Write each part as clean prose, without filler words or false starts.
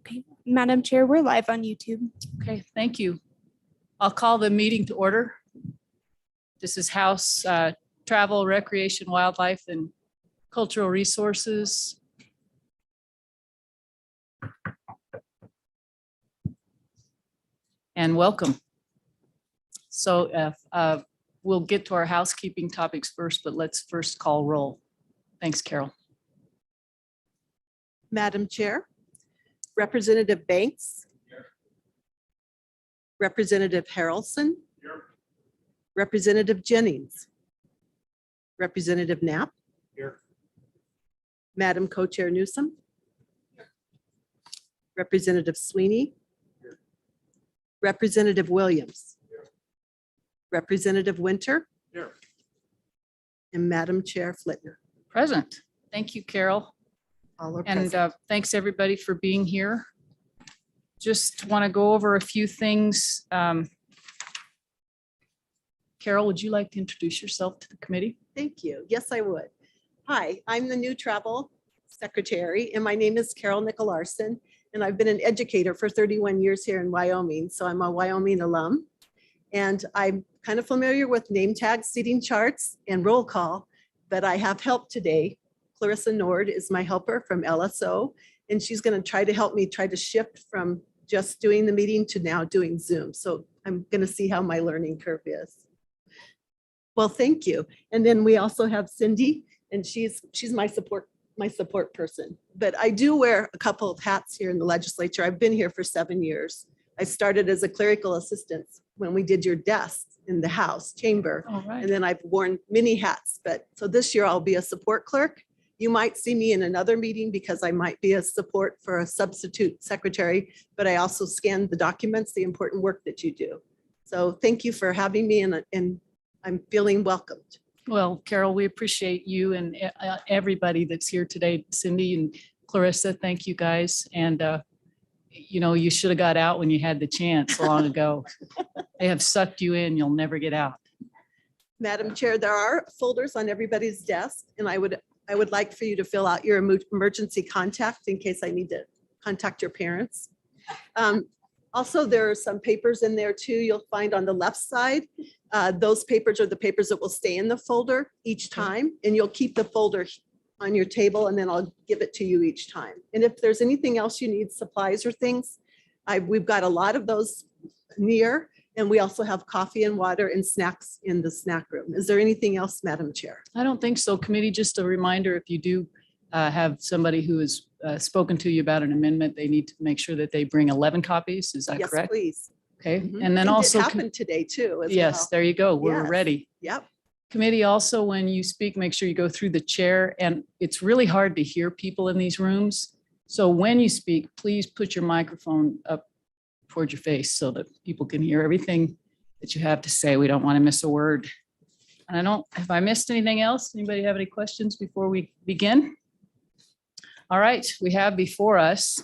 Okay, Madam Chair, we're live on YouTube. Okay, thank you. I'll call the meeting to order. This is House Travel, Recreation, Wildlife, and Cultural Resources. And welcome. So we'll get to our housekeeping topics first, but let's first call roll. Thanks, Carol. Madam Chair, Representative Banks. Here. Representative Harrelson. Here. Representative Jennings. Representative Knapp. Here. Madam Co-Chair Newsom. Here. Representative Sweeney. Here. Representative Williams. Here. Representative Winter. Here. And Madam Chair Flitner. Present. Thank you, Carol. All are And present. thanks everybody for being here. Just want to go over a few things. Carol, would you like to introduce yourself to the committee? Thank you. Yes, I would. Hi, I'm the new travel secretary, and my name is Carol Nicolaarson, and I've been an educator for 31 years here in Wyoming. So I'm a Wyoming alum, and I'm kind of familiar with name tags, seating charts, and roll call, but I have help today. Clarissa Nord is my helper from LSO, and she's going to try to help me try to shift from just doing the meeting to now doing Zoom. So I'm going to see how my learning curve is. Well, thank you. And then we also have Cindy, and she's my support person. But I do wear a couple of hats here in the legislature. I've been here for 7 years. I started as a clerical assistant when we did your desks in the House chamber. All right. And then I've worn many hats. But so this year I'll be a support clerk. You might see me in another meeting because I might be a support for a substitute secretary, but I also scan the documents, the important work that you do. So thank you for having me, and I'm feeling welcomed. Well, Carol, we appreciate you and everybody that's here today. Cindy and Clarissa, thank you guys. And you know, you should have got out when you had the chance long ago. They have sucked you in, you'll never get out. Madam Chair, there are folders on everybody's desk, and I would like for you to fill out your emergency contact in case I need to contact your parents. Also, there are some papers in there too. You'll find on the left side. Those papers are the papers that will stay in the folder each time, and you'll keep the folder on your table, and then I'll give it to you each time. And if there's anything else you need, supplies or things, we've got a lot of those near. And we also have coffee and water and snacks in the snack room. Is there anything else, Madam Chair? I don't think so. Committee, just a reminder, if you do have somebody who has spoken to you about an amendment, they need to make sure that they bring 11 copies. Is that Yes, correct? please. Okay. Mhm. And then It also, happened today too. As yes, well. there you go. We're Yes. ready. Yep. Committee, also, when you speak, make sure you go through the chair, and it's really hard to hear people in these rooms. So when you speak, please put your microphone up towards your face so that people can hear everything that you have to say. We don't want to miss a word. And have I missed anything else? Anybody have any questions before we begin? All right, we have before us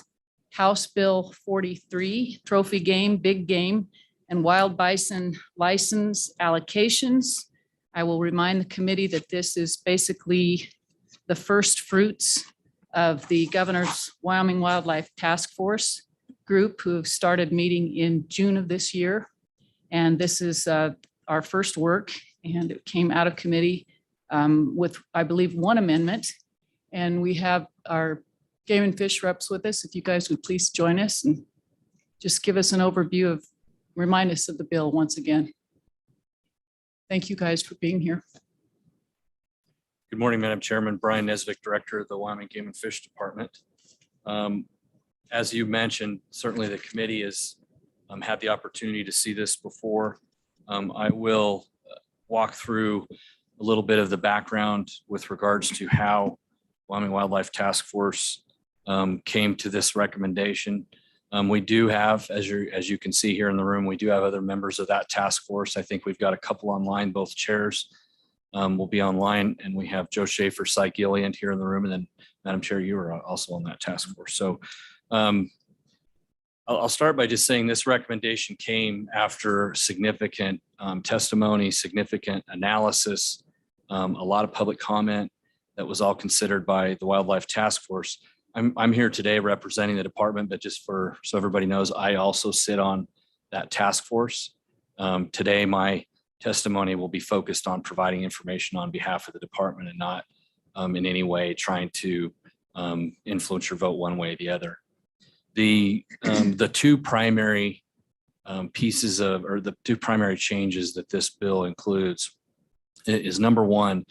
House Bill 43, Trophy Game, Big Game, and Wild Bison License Allocations. I will remind the committee that this is basically the first fruits of the Governor's Wyoming Wildlife Task Force group, who have started meeting in June of this year. And this is our first work, and it came out of committee with, I believe, one amendment. And we have our game and fish reps with us. If you guys would please join us and just give us an overview of, remind us of the bill once again. Thank you guys for being here. Good morning, Madam Chairman. Brian Nesvik, Director of the Wyoming Game and Fish Department. As you mentioned, certainly the committee has had the opportunity to see this before. I will walk through a little bit of the background with regards to how Wyoming Wildlife Task Force came to this recommendation. We do have, as you can see here in the room, we do have other members of that task force. I think we've got a couple online, both chairs will be online, and we have Joe Schaefer, Cy Gilliand here in the room, and then Madam Chair, you are also on that task force. So I'll start by just saying this recommendation came after significant testimony, significant analysis, a lot of public comment that was all considered by the Wildlife Task Force. I'm here today representing the department, but just so everybody knows, I also sit on that task force. Today, my testimony will be focused on providing information on behalf of the department and not in any way trying to influence your vote one way or the other. The two primary pieces or the two primary changes that this bill includes is number one,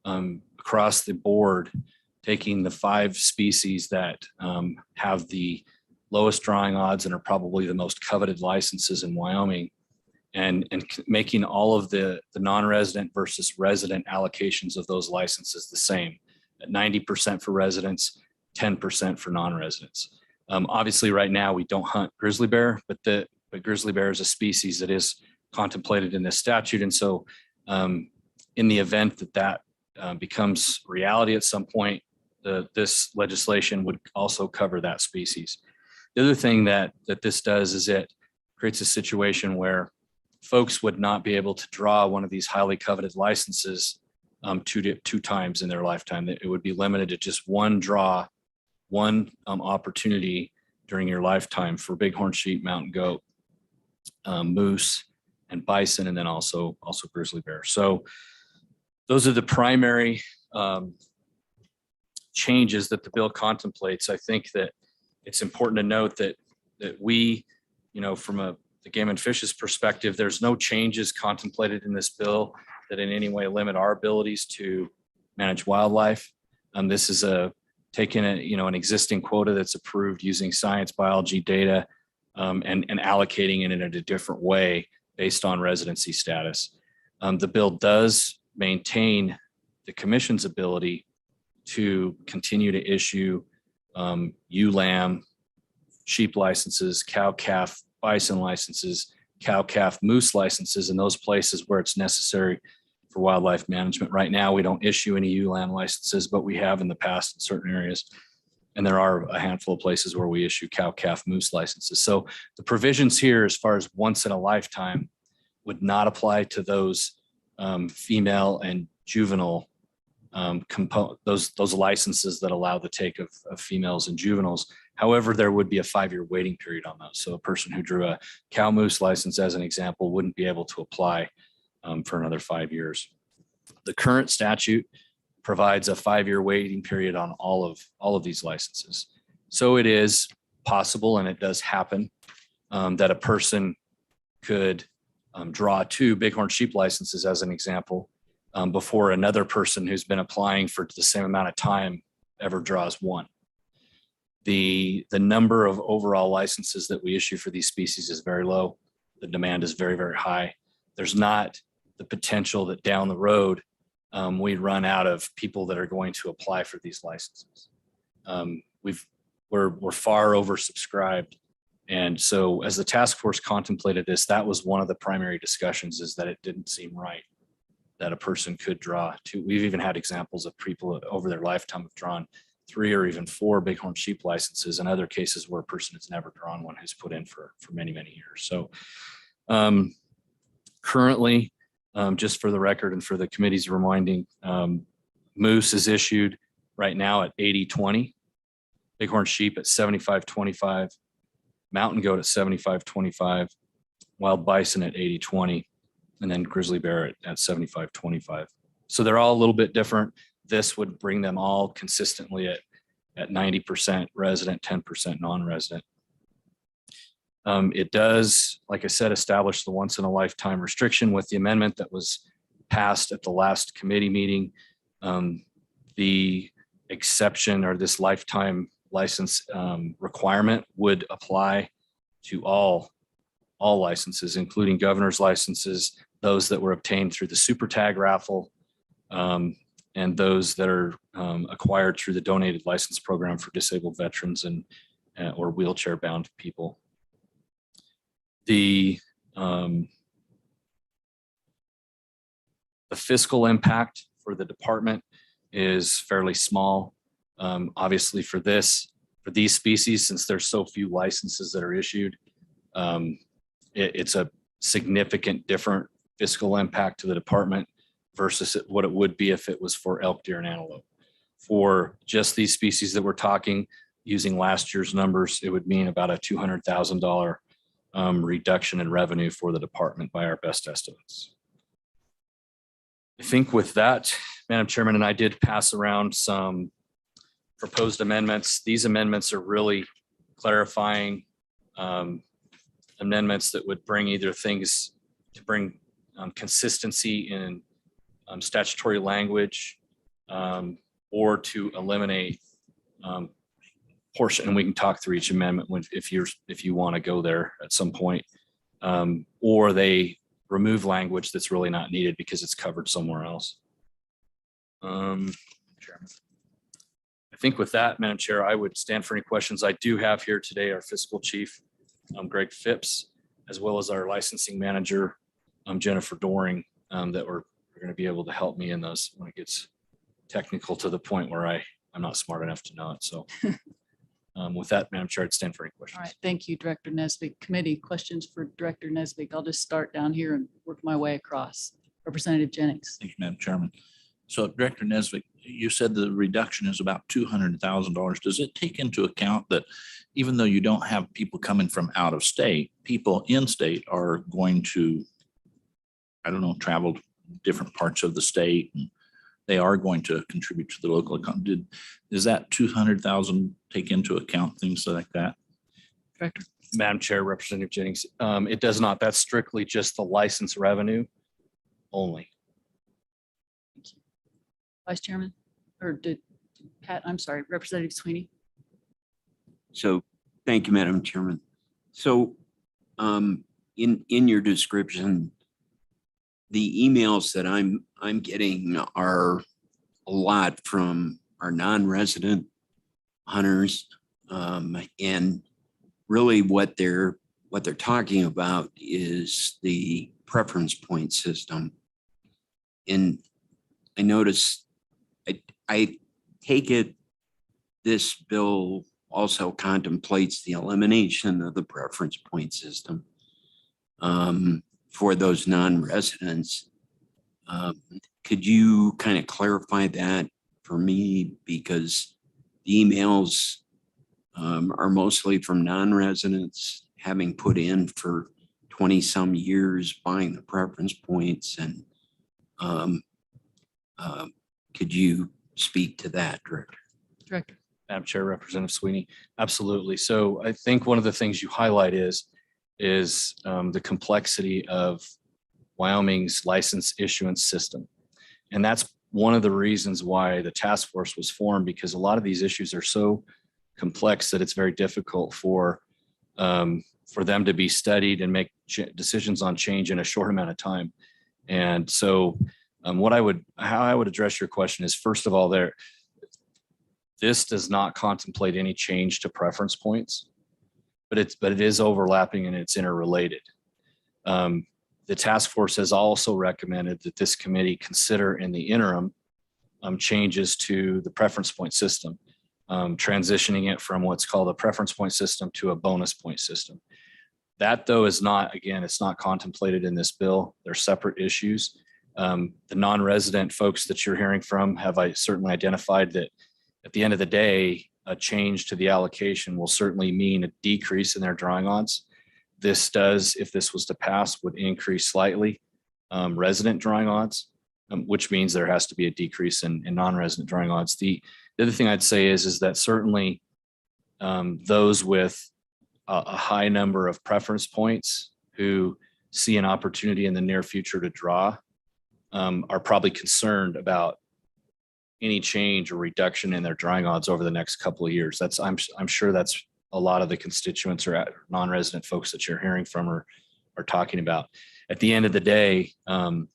across the board, taking the 5 species that have the lowest drawing odds and are probably the most coveted licenses in Wyoming, and making all of the non-resident versus resident allocations of those licenses the same, at 90% for residents, 10% for non-residents. Obviously, right now we don't hunt grizzly bear, but grizzly bear is a species that is contemplated in this statute, and so in the event that becomes reality at some point, this legislation would also cover that species. The other thing that this does is it creates a situation where folks would not be able to draw one of these highly coveted licenses two times in their lifetime. It would be limited to just one draw, one opportunity during your lifetime for bighorn sheep, mountain goat, moose, and bison, and then also grizzly bear. So those are the primary changes that the bill contemplates. I think that it's important to note that we, from the Game and Fish's perspective, there's no changes contemplated in this bill that in any way limit our abilities to manage wildlife. This is taking an existing quota that's approved using science, biology, data, and allocating it in a different way based on residency status. The bill does maintain the commission's ability to continue to issue ewe lamb, sheep licenses, cow calf, bison licenses, cow calf, moose licenses in those places where it's necessary for wildlife management. Right now, we don't issue any ewe lamb licenses, but we have in the past in certain areas. And there are a handful of places where we issue cow calf, moose licenses. So the provisions here, as far as once in a lifetime, would not apply to those female and juvenile those licenses that allow the take of females and juveniles. However, there would be a 5-year waiting period on those. So a person who drew a cow moose license, as an example, wouldn't be able to apply for another 5 years. The current statute provides a 5-year waiting period on all of these licenses. So it is possible, and it does happen, that a person could draw 2 bighorn sheep licenses, as an example, before another person who's been applying for the same amount of time ever draws 1. The number of overall licenses that we issue for these species is very low. The demand is very, very high. There's not the potential that down the road we run out of people that are going to apply for these licenses. We're far oversubscribed. And so as the task force contemplated this, that was one of the primary discussions, is that it didn't seem right that a person could draw 2. We've even had examples of people over their lifetime have drawn 3 or even 4 bighorn sheep licenses, and other cases where a person has never drawn one, who's put in for many, many years. So currently, just for the record and for the committee's reminding, moose is issued right now at 80-20, bighorn sheep at 75-25, mountain goat at 75-25, wild bison at 80-20, and then grizzly bear at 75-25. So they're all a little bit different. This would bring them all consistently at 90% resident, 10% non-resident. It does, like I said, establish the once in a lifetime restriction with the amendment that was passed at the last committee meeting. The exception, or this lifetime license requirement, would apply to all licenses, including governor's licenses, those that were obtained through the super tag raffle, and those that are acquired through the donated license program for disabled veterans and or wheelchair bound people. The fiscal impact for the department is fairly small. Obviously for these species, since there's so few licenses that are issued, it's a significant different fiscal impact to the department versus what it would be if it was for elk, deer, and antelope. For just these species that we're talking, using last year's numbers, it would mean about a $200,000 reduction in revenue for the department by our best estimates. I think with that, Madam Chairman, and I did pass around some proposed amendments. These amendments are really clarifying amendments that would bring either things to bring consistency in statutory language or to eliminate portion, and we can talk through each amendment if you want to go there at some point, or they remove language that's really not needed because it's covered somewhere else. Chairman. I think with that, Madam Chair, I would stand for any questions. I do have here today our fiscal chief, Greg Phipps, as well as our licensing manager, Jennifer Doring, that are going to be able to help me in those when it gets technical to the point where I'm not smart enough to know it. So with that, Madam Chair, I'd stand for any questions. All right, thank you, Director Nesbitt. Committee questions for Director Nesbitt. I'll just start down here and work my way across. Representative Jennings. Thank you, Madam Chairman. So Director Nesbitt, you said the reduction is about $200,000. Does it take into account that even though you don't have people coming from out of state, people in state are going to, I don't know, travel to different parts of the state, and they are going to contribute to the local economy? Does that 200,000 take into account things like that? Director. Madam Chair, Representative Jennings, it does not. That's strictly just the license revenue only. Vice Chairman, or did Pat, I'm sorry, Representative Sweeney. So, thank you, Madam Chairman. So, in your description, the emails that I'm getting are a lot from our non-resident hunters, and really what they're talking about is the preference point system. And I noticed, I take it this bill also contemplates the elimination of the preference point system for those non-residents. Could you kind of clarify that for me? Because the emails are mostly from non-residents having put in for 20 some years buying the preference points. And could you speak to that, Director? Director. Madam Chair, Representative Sweeney, absolutely. So I think one of the things you highlight is the complexity of Wyoming's license issuance system. And that's one of the reasons why the task force was formed, because a lot of these issues are so complex that it's very difficult for them to be studied and make decisions on change in a short amount of time. And so how I would address your question is, first of all, this does not contemplate any change to preference points, but it is overlapping and it's interrelated. The task force has also recommended that this committee consider in the interim changes to the preference point system, transitioning it from what's called a preference point system to a bonus point system. That, though, is not, again, it's not contemplated in this bill. They're separate issues. The non-resident folks that you're hearing from have certainly identified that at the end of the day, a change to the allocation will certainly mean a decrease in their drawing odds. This does, if this was to pass, would increase slightly resident drawing odds, which means there has to be a decrease in non-resident drawing odds. The other thing I'd say is that certainly those with a high number of preference points who see an opportunity in the near future to draw are probably concerned about any change or reduction in their drawing odds over the next couple of years. I'm sure that's a lot of the constituents or non-resident folks that you're hearing from are talking about. At the end of the day, all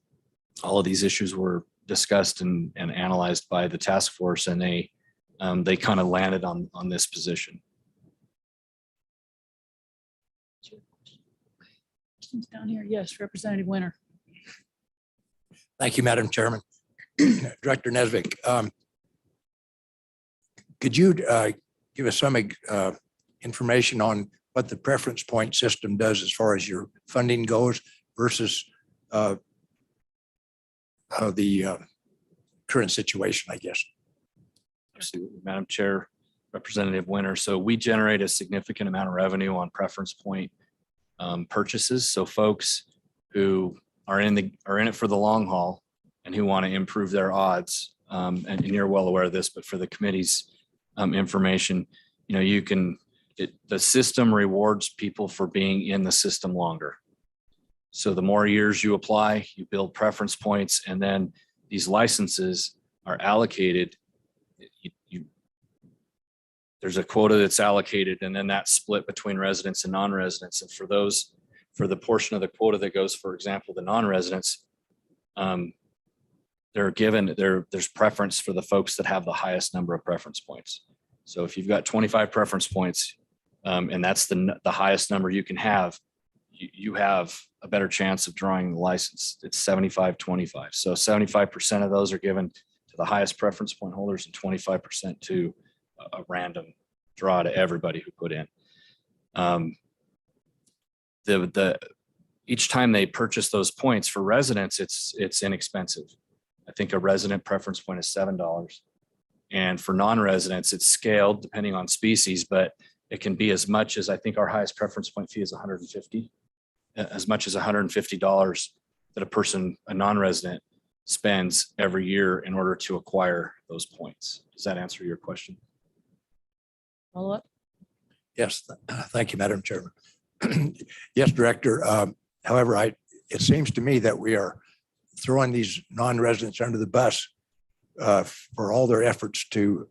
of these issues were discussed and analyzed by the task force, and they kind of landed on this position. Questions down here? Yes, Representative Winter. Thank you, Madam Chairman. Director Nesbitt, could you give us some information on what the preference point system does as far as your funding goes versus the current situation, I guess? Absolutely. Madam Chair, Representative Winter. So we generate a significant amount of revenue on preference point purchases. So folks who are in it for the long haul and who want to improve their odds. And you're well aware of this, but for the committee's information, the system rewards people for being in the system longer. So the more years you apply, you build preference points, and then these licenses are allocated. There's a quota that's allocated, and then that's split between residents and non-residents. And for the portion of the quota that goes, for example, the non-residents, there's preference for the folks that have the highest number of preference points. So if you've got 25 preference points, and that's the highest number you can have, you have a better chance of drawing the license. It's 75-25. So 75% of those are given to the highest preference point holders and 25% to a random draw to everybody who put in. Each time they purchase those points for residents, it's inexpensive. I think a resident preference point is $7. And for non-residents, it's scaled depending on species, but it can be as much as, I think our highest preference point fee is $150, as much as $150 that a non-resident spends every year in order to acquire those points. Does that answer your question? Follow up? Yes, thank you, Madam Chairman. Yes, Director. However, it seems to me that we are throwing these non-residents under the bus for all their efforts to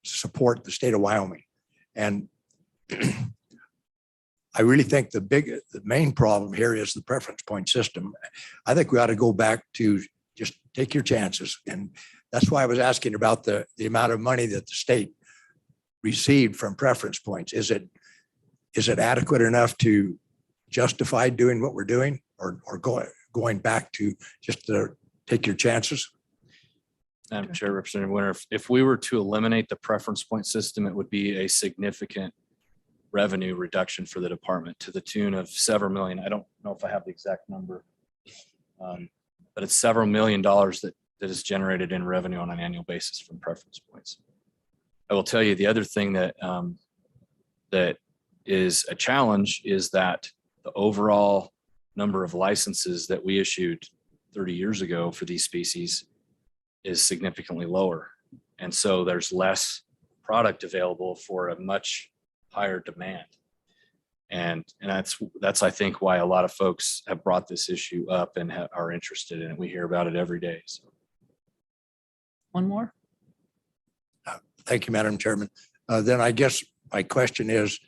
support the state of Wyoming. And I really think the main problem here is the preference point system. I think we ought to go back to just take your chances. And that's why I was asking about the amount of money that the state received from preference points. Is it adequate enough to justify doing what we're doing, or going back to just to take your chances? Madam Chair, Representative Winter, if we were to eliminate the preference point system, it would be a significant revenue reduction for the department to the tune of several million. I don't know if I have the exact number, but it's several $1 million that is generated in revenue on an annual basis from preference points. I will tell you the other thing that is a challenge is that the overall number of licenses that we issued 30 years ago for these species is significantly lower. And so there's less product available for a much higher demand. And that's I think why a lot of folks have brought this issue up and are interested in it. We hear about it every day. So. One more? Thank you, Madam Chairman. Then I guess my question is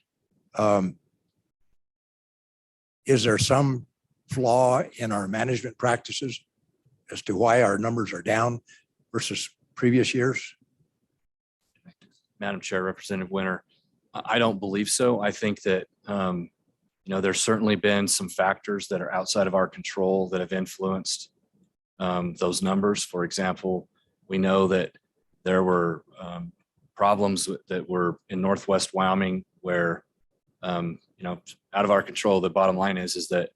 there some flaw in our management practices as to why our numbers are down versus previous years? Madam Chair, Representative Winter, I don't believe so. I think that, there's certainly been some factors that are outside of our control that have influenced those numbers. For example, we know that there were problems that were in Northwest Wyoming where, out of our control. The bottom line is that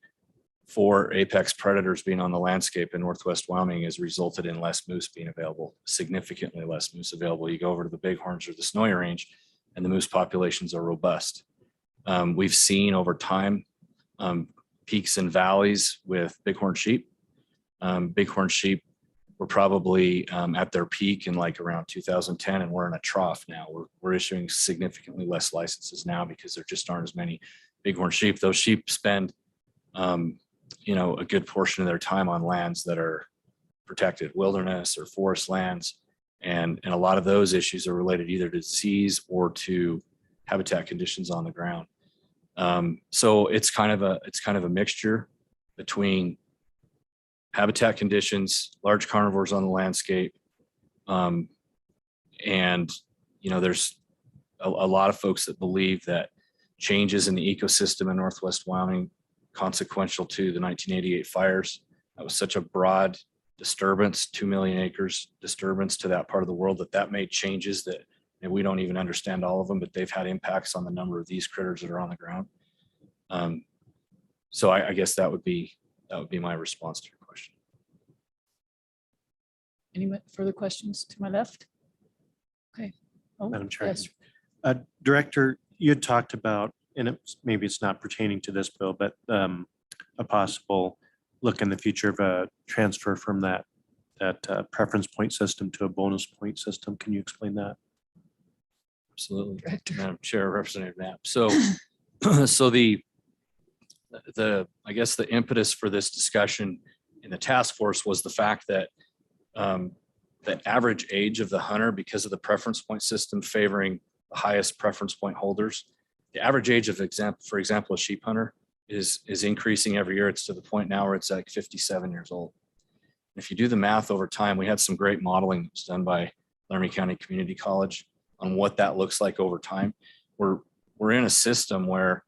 4 apex predators being on the landscape in Northwest Wyoming has resulted in less moose being available, significantly less moose available. You go over to the Bighorns or the Snowy Range and the moose populations are robust. We've seen over time peaks and valleys with bighorn sheep. Bighorn sheep were probably at their peak in like around 2010, and we're in a trough now. We're issuing significantly less licenses now because there just aren't as many bighorn sheep. Those sheep spend a good portion of their time on lands that are protected, wilderness or forest lands. And a lot of those issues are related either to disease or to habitat conditions on the ground. So it's kind of a mixture between habitat conditions, large carnivores on the landscape. There's a lot of folks that believe that changes in the ecosystem in Northwest Wyoming consequential to the 1988 fires. That was such a broad disturbance, 2 million acres disturbance to that part of the world that made changes that we don't even understand all of them, but they've had impacts on the number of these critters that are on the ground. So I guess that would be my response to your question. Any further questions to my left? Okay. Oh, Madam Chair. yes. Director, you had talked about, and maybe it's not pertaining to this bill, but a possible look in the future of a transfer from that preference point system to a bonus point system. Can you explain that? Absolutely. Madam Chair, Representative Knapp. So, so I guess the impetus for this discussion in the task force was the fact that the average age of the hunter, because of the preference point system favoring the highest preference point holders, the average age of for example, a sheep hunter is increasing every year. It's to the point now where it's like 57 years old. If you do the math over time, we had some great modeling that was done by Laramie County Community College on what that looks like over time. We're in a system where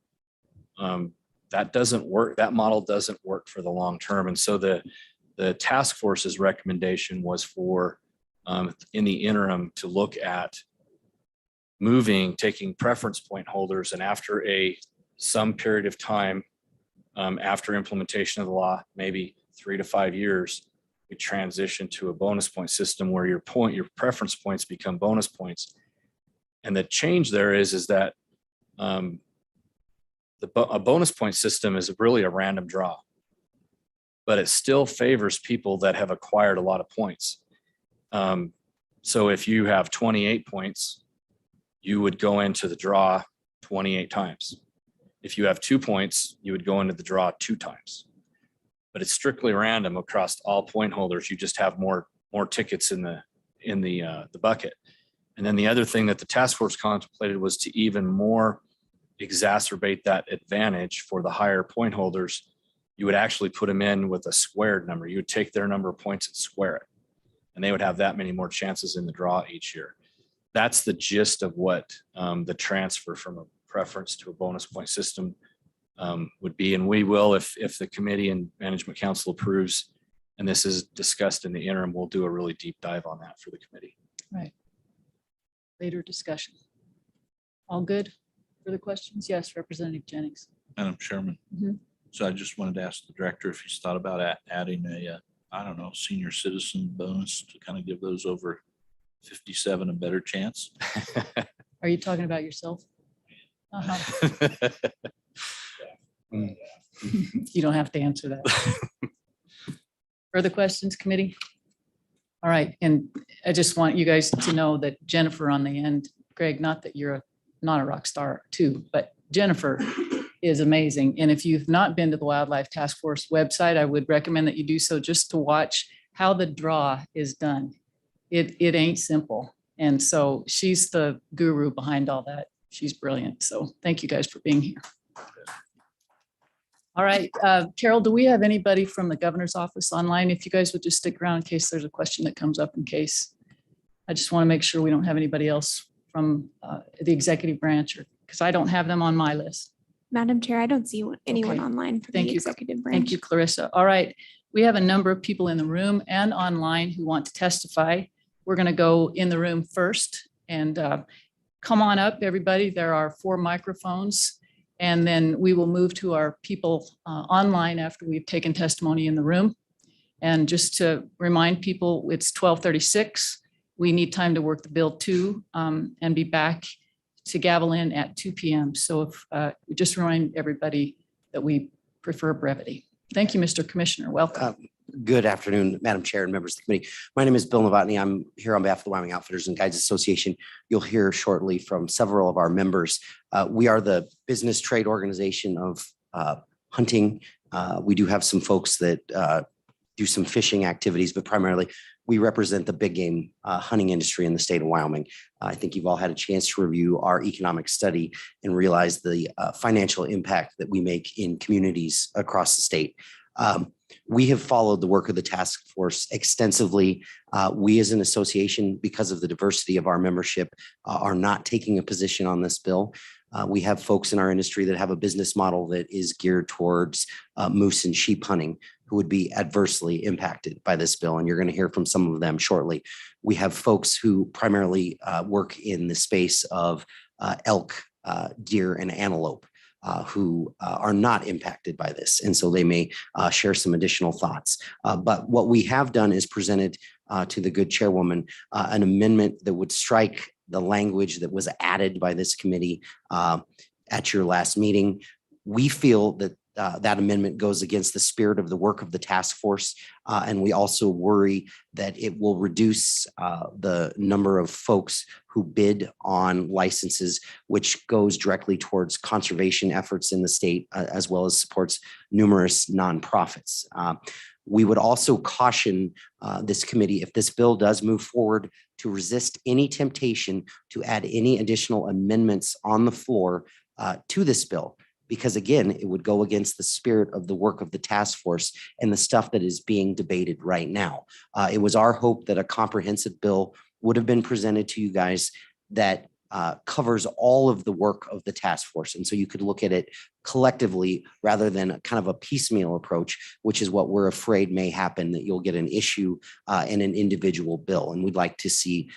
that doesn't work. That model doesn't work for the long term. And so the task force's recommendation was for in the interim to look at taking preference point holders, and after some period of time after implementation of the law, maybe 3 to 5 years, we transition to a bonus point system where your preference points become bonus points. And the change there is that a bonus point system is really a random draw, but it still favors people that have acquired a lot of points. So if you have 28 points, you would go into the draw 28 times. If you have 2 points, you would go into the draw 2 times. But it's strictly random across all point holders. You just have more tickets in the bucket. And then the other thing that the task force contemplated was to even more exacerbate that advantage for the higher point holders. You would actually put them in with a squared number. You would take their number of points and square it, and they would have that many more chances in the draw each year. That's the gist of what the transfer from a preference to a bonus point system would be. And we will, if the committee and management council approves, and this is discussed in the interim, we'll do a really deep dive on that for the committee. Right. Later discussion. All good? Further questions? Yes, Representative Jennings. Madam Chairman. Mhm. So I just wanted to ask the director if he's thought about adding I don't know, senior citizen bonus to kind of give those over 57 a better chance. Are you talking about yourself? Uh-huh. You don't have to answer that. Further questions, committee? All right, and I just want you guys to know that Jennifer on the end, Greg, not that you're not a rock star too, but Jennifer is amazing. And if you've not been to the Wildlife Task Force website, I would recommend that you do so just to watch how the draw is done. It ain't simple. And so she's the guru behind all that. She's brilliant. So thank you guys for being here. All right, Carol, do we have anybody from the governor's office online? If you guys would just stick around in case there's a question that comes up in case. I just want to make sure we don't have anybody else from the executive branch, or because I don't have them on my list. Madam Chair, I don't see anyone Okay. online for Thank the you. executive branch. Thank you, Clarissa. All right, we have a number of people in the room and online who want to testify. We're going to go in the room first, and come on up, everybody. There are 4 microphones, and then we will move to our people online after we've taken testimony in the room. And just to remind people, it's 12:36. We need time to work the bill too, and be back to gavel in at 2 p.m. So if we just remind everybody that we prefer brevity. Thank you, Mr. Commissioner. Welcome. Good afternoon, Madam Chair and members of the committee. My name is Bill Novotny. I'm here on behalf of the Wyoming Outfitters and Guides Association. You'll hear shortly from several of our members. We are the business trade organization of hunting. We do have some folks that do some fishing activities, but primarily we represent the big game hunting industry in the state of Wyoming. I think you've all had a chance to review our economic study and realize the financial impact that we make in communities across the state. We have followed the work of the task force extensively. We as an association, because of the diversity of our membership, are not taking a position on this bill. We have folks in our industry that have a business model that is geared towards moose and sheep hunting, who would be adversely impacted by this bill. And you're going to hear from some of them shortly. We have folks who primarily work in the space of elk, deer, and antelope. Who are not impacted by this. And so they may share some additional thoughts. But what we have done is presented to the good chairwoman an amendment that would strike the language that was added by this committee at your last meeting. We feel that that amendment goes against the spirit of the work of the task force. And we also worry that it will reduce the number of folks who bid on licenses, which goes directly towards conservation efforts in the state, as well as supports numerous nonprofits. We would also caution this committee, if this bill does move forward, to resist any temptation to add any additional amendments on the floor to this bill. Because again, it would go against the spirit of the work of the task force and the stuff that is being debated right now. It was our hope that a comprehensive bill would have been presented to you guys that covers all of the work of the task force. And so you could look at it collectively rather than kind of a piecemeal approach, which is what we're afraid may happen, that you'll get an issue in an individual bill. And we'd like to see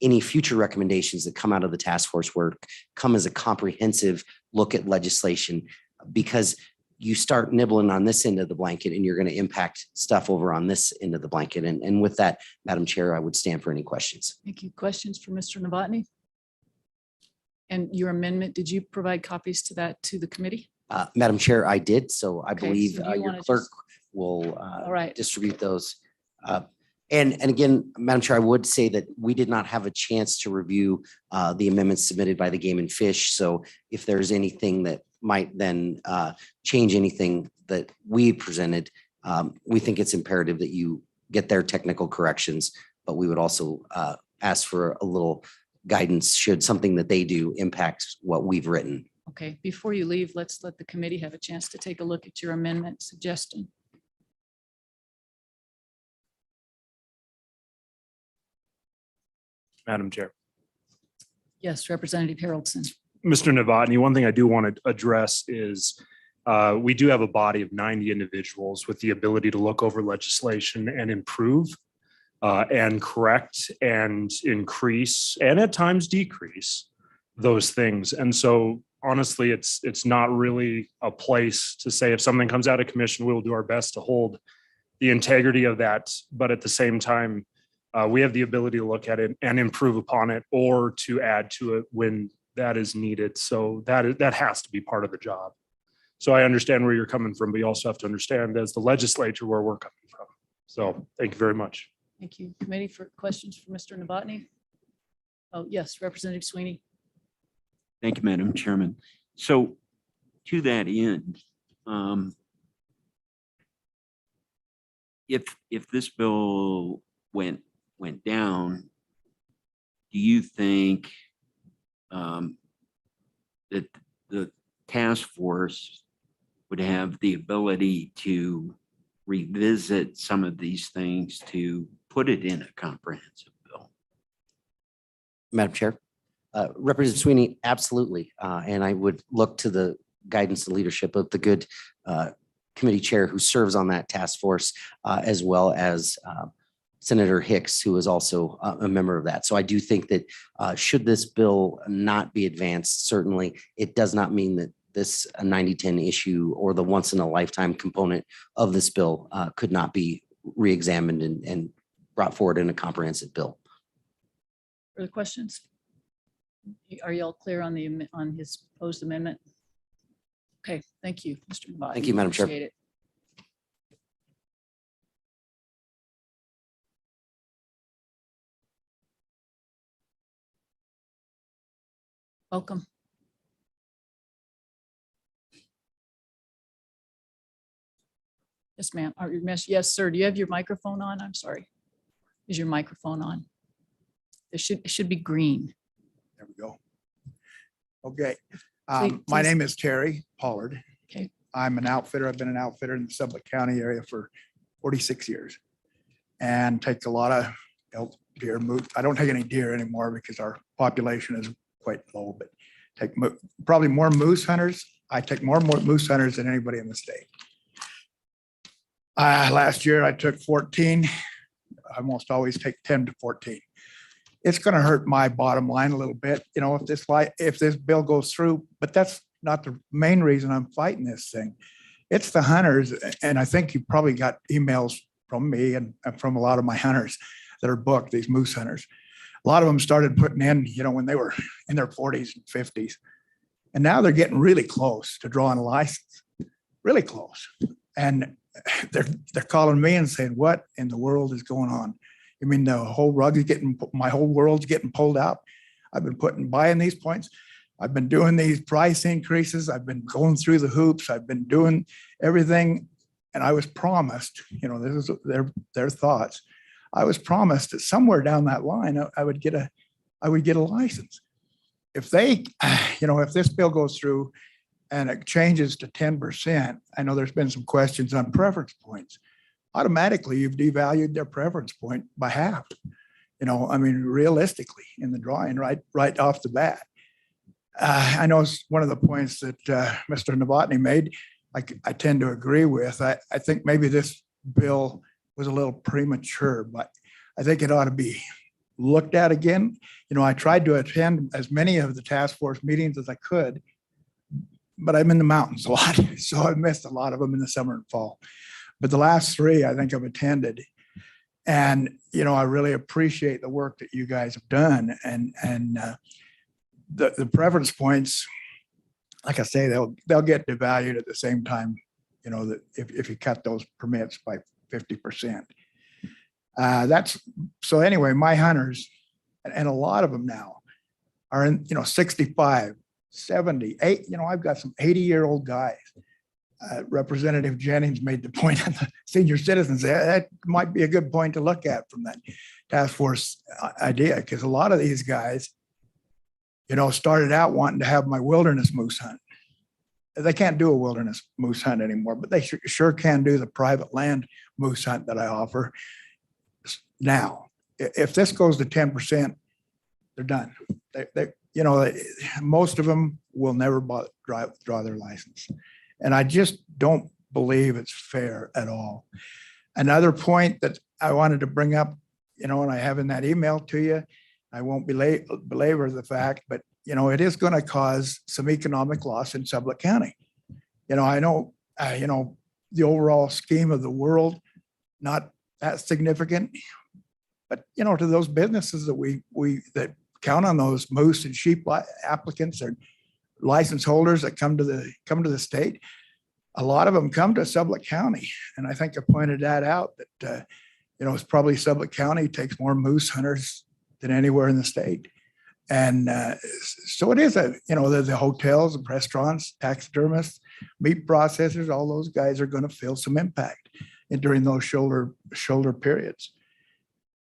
any future recommendations that come out of the task force work come as a comprehensive look at legislation, because you start nibbling on this end of the blanket and you're going to impact stuff over on this end of the blanket. And with that, Madam Chair, I would stand for any questions. Thank you. Questions for Mr. Novotny? And your amendment, did you provide copies to that to the committee? Madam Chair, I did. So I Okay, believe so do you your wanna clerk just- will All right. distribute those. And again, Madam Chair, I would say that we did not have a chance to review the amendments submitted by the Game and Fish. So if there's anything that might then change anything that we presented, we think it's imperative that you get their technical corrections, but we would also ask for a little guidance should something that they do impact what we've written. Okay, before you leave, let's let the committee have a chance to take a look at your amendment suggestion. Madam Chair. Yes, Representative Haroldson. Mr. Novotny, one thing I do want to address is we do have a body of 90 individuals with the ability to look over legislation and improve and correct and increase and at times decrease those things. And so honestly, it's not really a place to say if something comes out of commission, we will do our best to hold the integrity of that. But at the same time, we have the ability to look at it and improve upon it or to add to it when that is needed. So that has to be part of the job. So I understand where you're coming from, but you also have to understand as the legislature where we're coming from. So thank you very much. Thank you. Committee for questions for Mr. Novotny? Oh, yes, Representative Sweeney. Thank you, Madam Chairman. So to that end, if this bill went down, do you think that the task force would have the ability to revisit some of these things to put it in a comprehensive bill? Madam Chair, Representative Sweeney, absolutely. And I would look to the guidance and leadership of the good committee chair who serves on that task force, as well as Senator Hicks, who is also a member of that. So I do think that should this bill not be advanced, certainly it does not mean that this 90-10 issue or the once in a lifetime component of this bill could not be reexamined and brought forward in a comprehensive bill. Further questions? Are you all clear on his proposed amendment? Okay, thank you, Mr. Novotny. Thank you, Madam Chair. Appreciate it. Welcome. Yes, ma'am. Yes, sir. Do you have your microphone on? I'm sorry. Is your microphone on? It should be green. There we go. Okay. Please- My please. name is Terry Pollard. Okay. I'm an outfitter. I've been an outfitter in the Sublette County area for 46 years and take a lot of elk, deer, moose. I don't take any deer anymore because our population is quite low, but take probably more moose hunters. I take more moose hunters than anybody in the state. Last year I took 14. I almost always take 10 to 14. It's going to hurt my bottom line a little bit, you know, if this bill goes through, but that's not the main reason I'm fighting this thing. It's the hunters. And I think you probably got emails from me and from a lot of my hunters that are booked, these moose hunters. A lot of them started putting in, when they were in their 40s and 50s. And now they're getting really close to drawing a license, really close. And they're calling me and saying, what in the world is going on? You mean the whole rug is my whole world's getting pulled out? I've been buying these points. I've been doing these price increases. I've been going through the hoops. I've been doing everything. And I was promised, this is their thoughts. I was promised that somewhere down that line, I would get a license. If if this bill goes through and it changes to 10%, I know there's been some questions on preference points. Automatically, you've devalued their preference point by half. Realistically in the drawing right off the bat. I know it's one of the points that Mr. Novotny made. I tend to agree with. I think maybe this bill was a little premature, but I think it ought to be looked at again. I tried to attend as many of the task force meetings as I could, but I'm in the mountains a lot, so I missed a lot of them in the summer and fall. But the last three, I think I've attended. And, I really appreciate the work that you guys have done. And the preference points, like I say, they'll get devalued at the same time, that if you cut those permits by 50%. So anyway, my hunters, and a lot of them now are in, 65, 70, 8, I've got some 80-year-old guys. Representative Jennings made the point on the senior citizens. That might be a good point to look at from that task force idea, because a lot of these guys, started out wanting to have my wilderness moose hunt. They can't do a wilderness moose hunt anymore, but they sure can do the private land moose hunt that I offer now. If this goes to 10%, they're done. Most of them will never draw their license. And I just don't believe it's fair at all. Another point that I wanted to bring up, and I have in that email to you, I won't belabor the fact, but, it is going to cause some economic loss in Sublette County. I know, the overall scheme of the world, not that significant, but, to those businesses that count on those moose and sheep applicants or license holders that come to the state, a lot of them come to Sublette County. And I think I pointed that out that, it's probably Sublette County takes more moose hunters than anywhere in the state. And so it is the hotels and restaurants, taxidermists, meat processors, all those guys are going to feel some impact during those shoulder periods.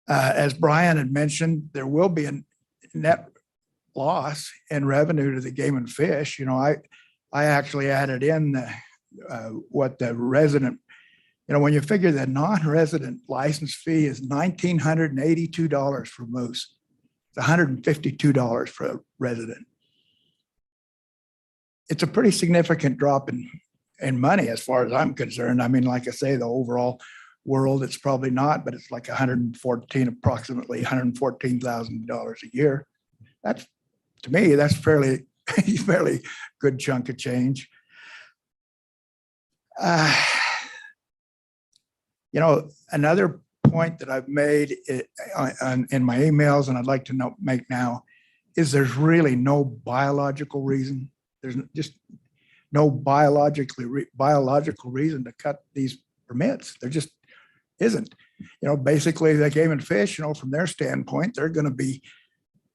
As Brian had mentioned, there will be a net loss in revenue to the game and fish. I actually added in what the resident, when you figure the non-resident license fee is $1,982 for moose, it's $152 for a resident. It's a pretty significant drop in money as far as I'm concerned. Like I say, the overall world, it's probably not, but it's like approximately $114,000 a year. That's, to me, that's fairly good chunk of change. Another point that I've made in my emails, and I'd like to make now, is there's really no biological reason. There's just no biological reason to cut these permits. There just isn't. Basically the game and fish, from their standpoint, they're going to be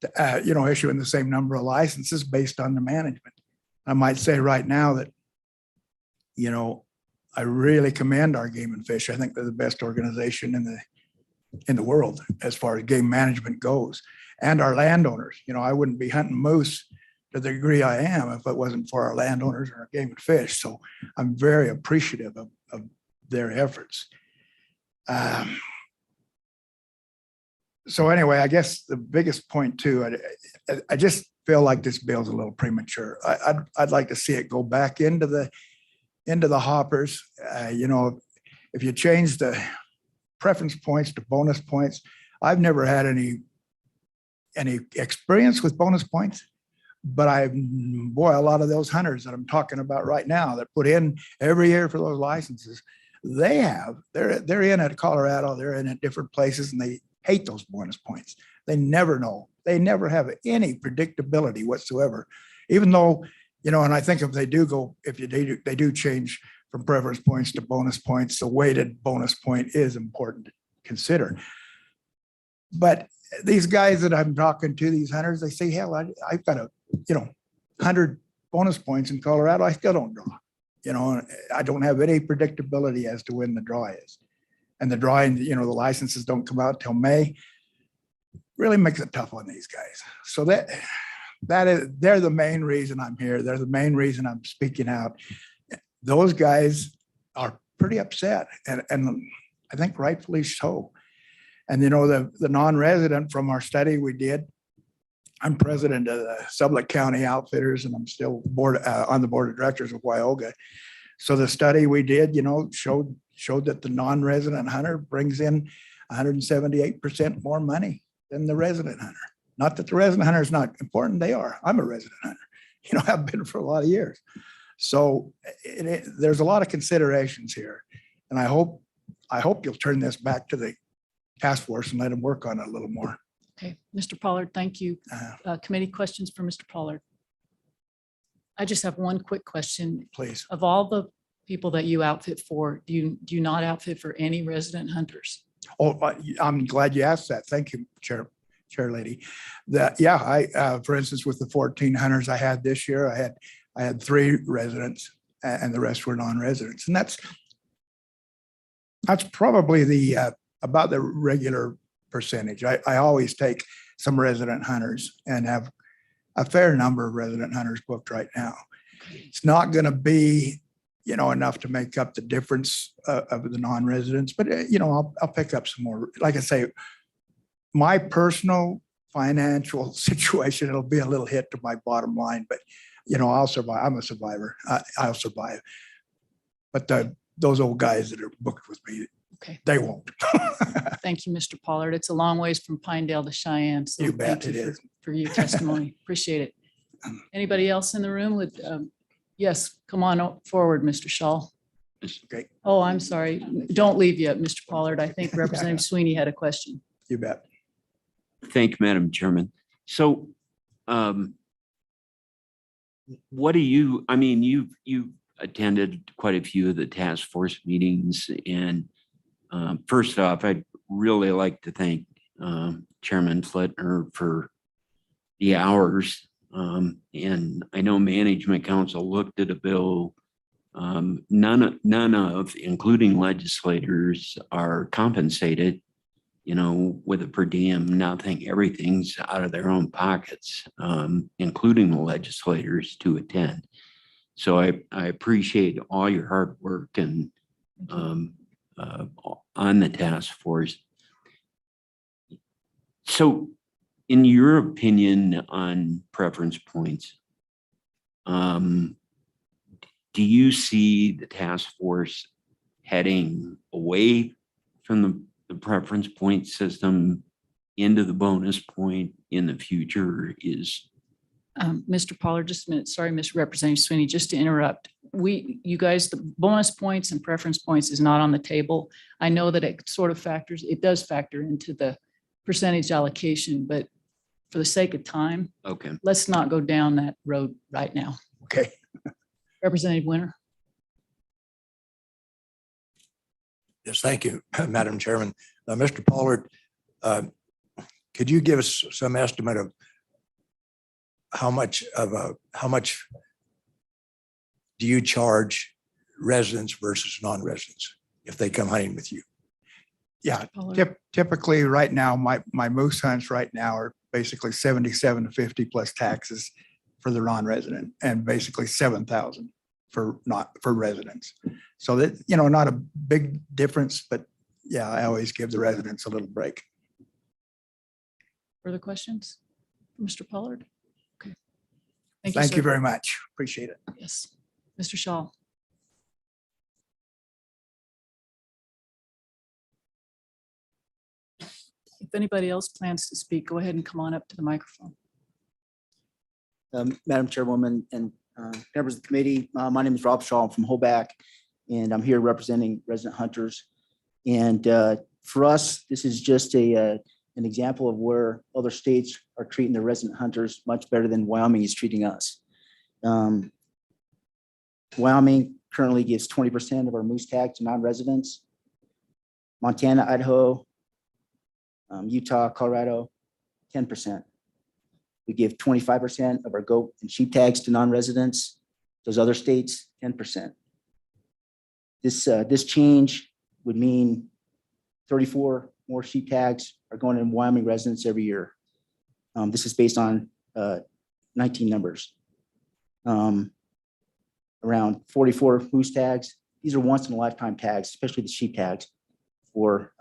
issuing the same number of licenses based on the management. I might say right now that, I really commend our game and fish. I think they're the best organization in the world as far as game management goes, and our landowners. I wouldn't be hunting moose to the degree I am if it wasn't for our landowners and our game and fish. So I'm very appreciative of their efforts. So anyway, I guess the biggest point too, I just feel like this bill's a little premature. I'd like to see it go back into the hoppers. If you change the preference points to bonus points, I've never had any experience with bonus points, but a lot of those hunters that I'm talking about right now that put in every year for those licenses, they're in at Colorado, they're in at different places, and hate those bonus points. They never know. They never have any predictability whatsoever, even though, you know, and I think if they do go, if they do change from preference points to bonus points, the weighted bonus point is important to consider. But these guys that I'm talking to, these hunters, they say, hell, I've got 100 bonus points in Colorado. I still don't draw. You know, I don't have any predictability as to when the draw is. And the drawing, you know, the licenses don't come out till May. Really makes it tough on these guys. So they're the main reason I'm here. They're the main reason I'm speaking out. Those guys are pretty upset, and I think rightfully so. And, you know, the non-resident from our study we did, I'm president of the Cibola County Outfitters, and I'm still on the board of directors of Wyoga. So the study we did, you know, showed that the non-resident hunter brings in 178% more money than the resident hunter. Not that the resident hunter is not important. They are. I'm a resident hunter. You know, I've been for a lot of years. So there's a lot of considerations here. And I hope you'll turn this back to the task force and let them work on it a little more. Okay, Mr. Pollard, thank you. Committee questions for Mr. Pollard. I just have one quick question. Please. Of all the people that you outfit for, do you not outfit for any resident hunters? Oh, I'm glad you asked that. Thank you, Chair Lady. For instance, with the 14 hunters I had this year, I had 3 residents and the rest were non-residents. And that's probably about the regular percentage. I always take some resident hunters and have a fair number of resident hunters booked right now. It's not going to be, you know, enough to make up the difference of the non-residents, but you know, I'll pick up some more. Like I say, my personal financial situation, it'll be a little hit to my bottom line, but you know, I'll survive. I'm a survivor. I'll survive. But those old guys that are booked with me, okay, they won't. Thank you, Mr. Pollard. It's a long ways from Pinedale to Cheyenne. So You bet thank it you is. for your testimony. Appreciate it. Anybody else in the room with, yes, come on forward, Mr. Shaw. Okay, Oh, I'm sorry. Don't leave yet, Mr. Pollard. I think Representative Sweeney had a question. you bet. Thank you, Madam Chairman. So what do you, I mean, you've attended quite a few of the task force meetings, and first off, I'd really like to thank Chairman Flitner for the hours. And I know Management Council looked at a bill. None of, including legislators, are compensated, you know, with a per diem. Nothing, everything's out of their own pockets, including the legislators to attend. So I appreciate all your hard work and on the task force. So in your opinion on preference points, do you see the task force heading away from the preference point system into the bonus point in the future? Mr. Pollard, just a minute. Sorry, Mr. Representative Sweeney, just to interrupt. You guys, the bonus points and preference points is not on the table. I know that it sort of it does factor into the percentage allocation, but for the sake of time, Okay. let's not go down that road right now. Okay. Representative Winter. Yes, thank you, Madam Chairman. Mr. Pollard, could you give us some estimate of how much do you charge residents versus non-residents if they come hunting with you? Yeah, Pollard. typically right now, my moose hunts right now are basically 77 to 50 plus taxes for the non-resident, and basically 7,000 for residents. So that, you know, not a big difference, but yeah, I always give the residents a little break. Further questions? Mr. Pollard? Okay. Thank sir. you very much. Appreciate it. Yes. Mr. Shaw. If anybody else plans to speak, go ahead and come on up to the microphone. Madam Chairwoman and members of the committee, my name is Rob Shaw. I'm from Hoback, and I'm here representing resident hunters. And For us, this is just an example of where other states are treating their resident hunters much better than Wyoming is treating us. Wyoming currently gives 20% of our moose tag to non-residents. Montana, Idaho, Utah, Colorado, 10%. We give 25% of our goat and sheep tags to non-residents. Those other states, 10%. This change would mean 34 more sheep tags are going in Wyoming residents every year. This is based on 19 numbers. Around 44 moose tags. These are once in a lifetime tags, especially the sheep tags for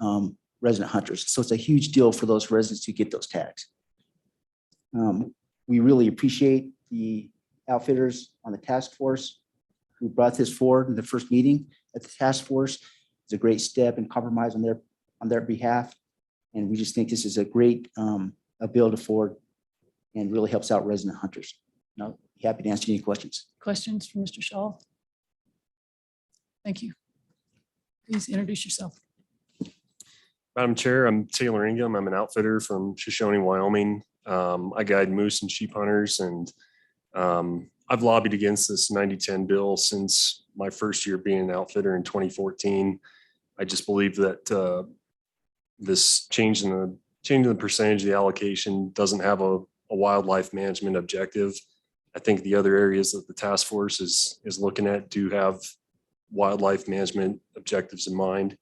resident hunters. So it's a huge deal for those residents to get those tags. We really appreciate the outfitters on the task force who brought this forward in the first meeting at the task force. It's a great step and compromise on their behalf. And we just think this is a great a bill to forward and really helps out resident hunters. Now, happy to answer any questions. Questions for Mr. Shaw? Thank you. Please introduce yourself. Madam Chair, I'm Taylor Ingham. I'm an outfitter from Shoshone, Wyoming. I guide moose and sheep hunters, and I've lobbied against this 90-10 bill since my first year being an outfitter in 2014. I just believe that this change in the percentage of the allocation doesn't have a wildlife management objective. I think the other areas that the task force is looking at do have wildlife management objectives in mind.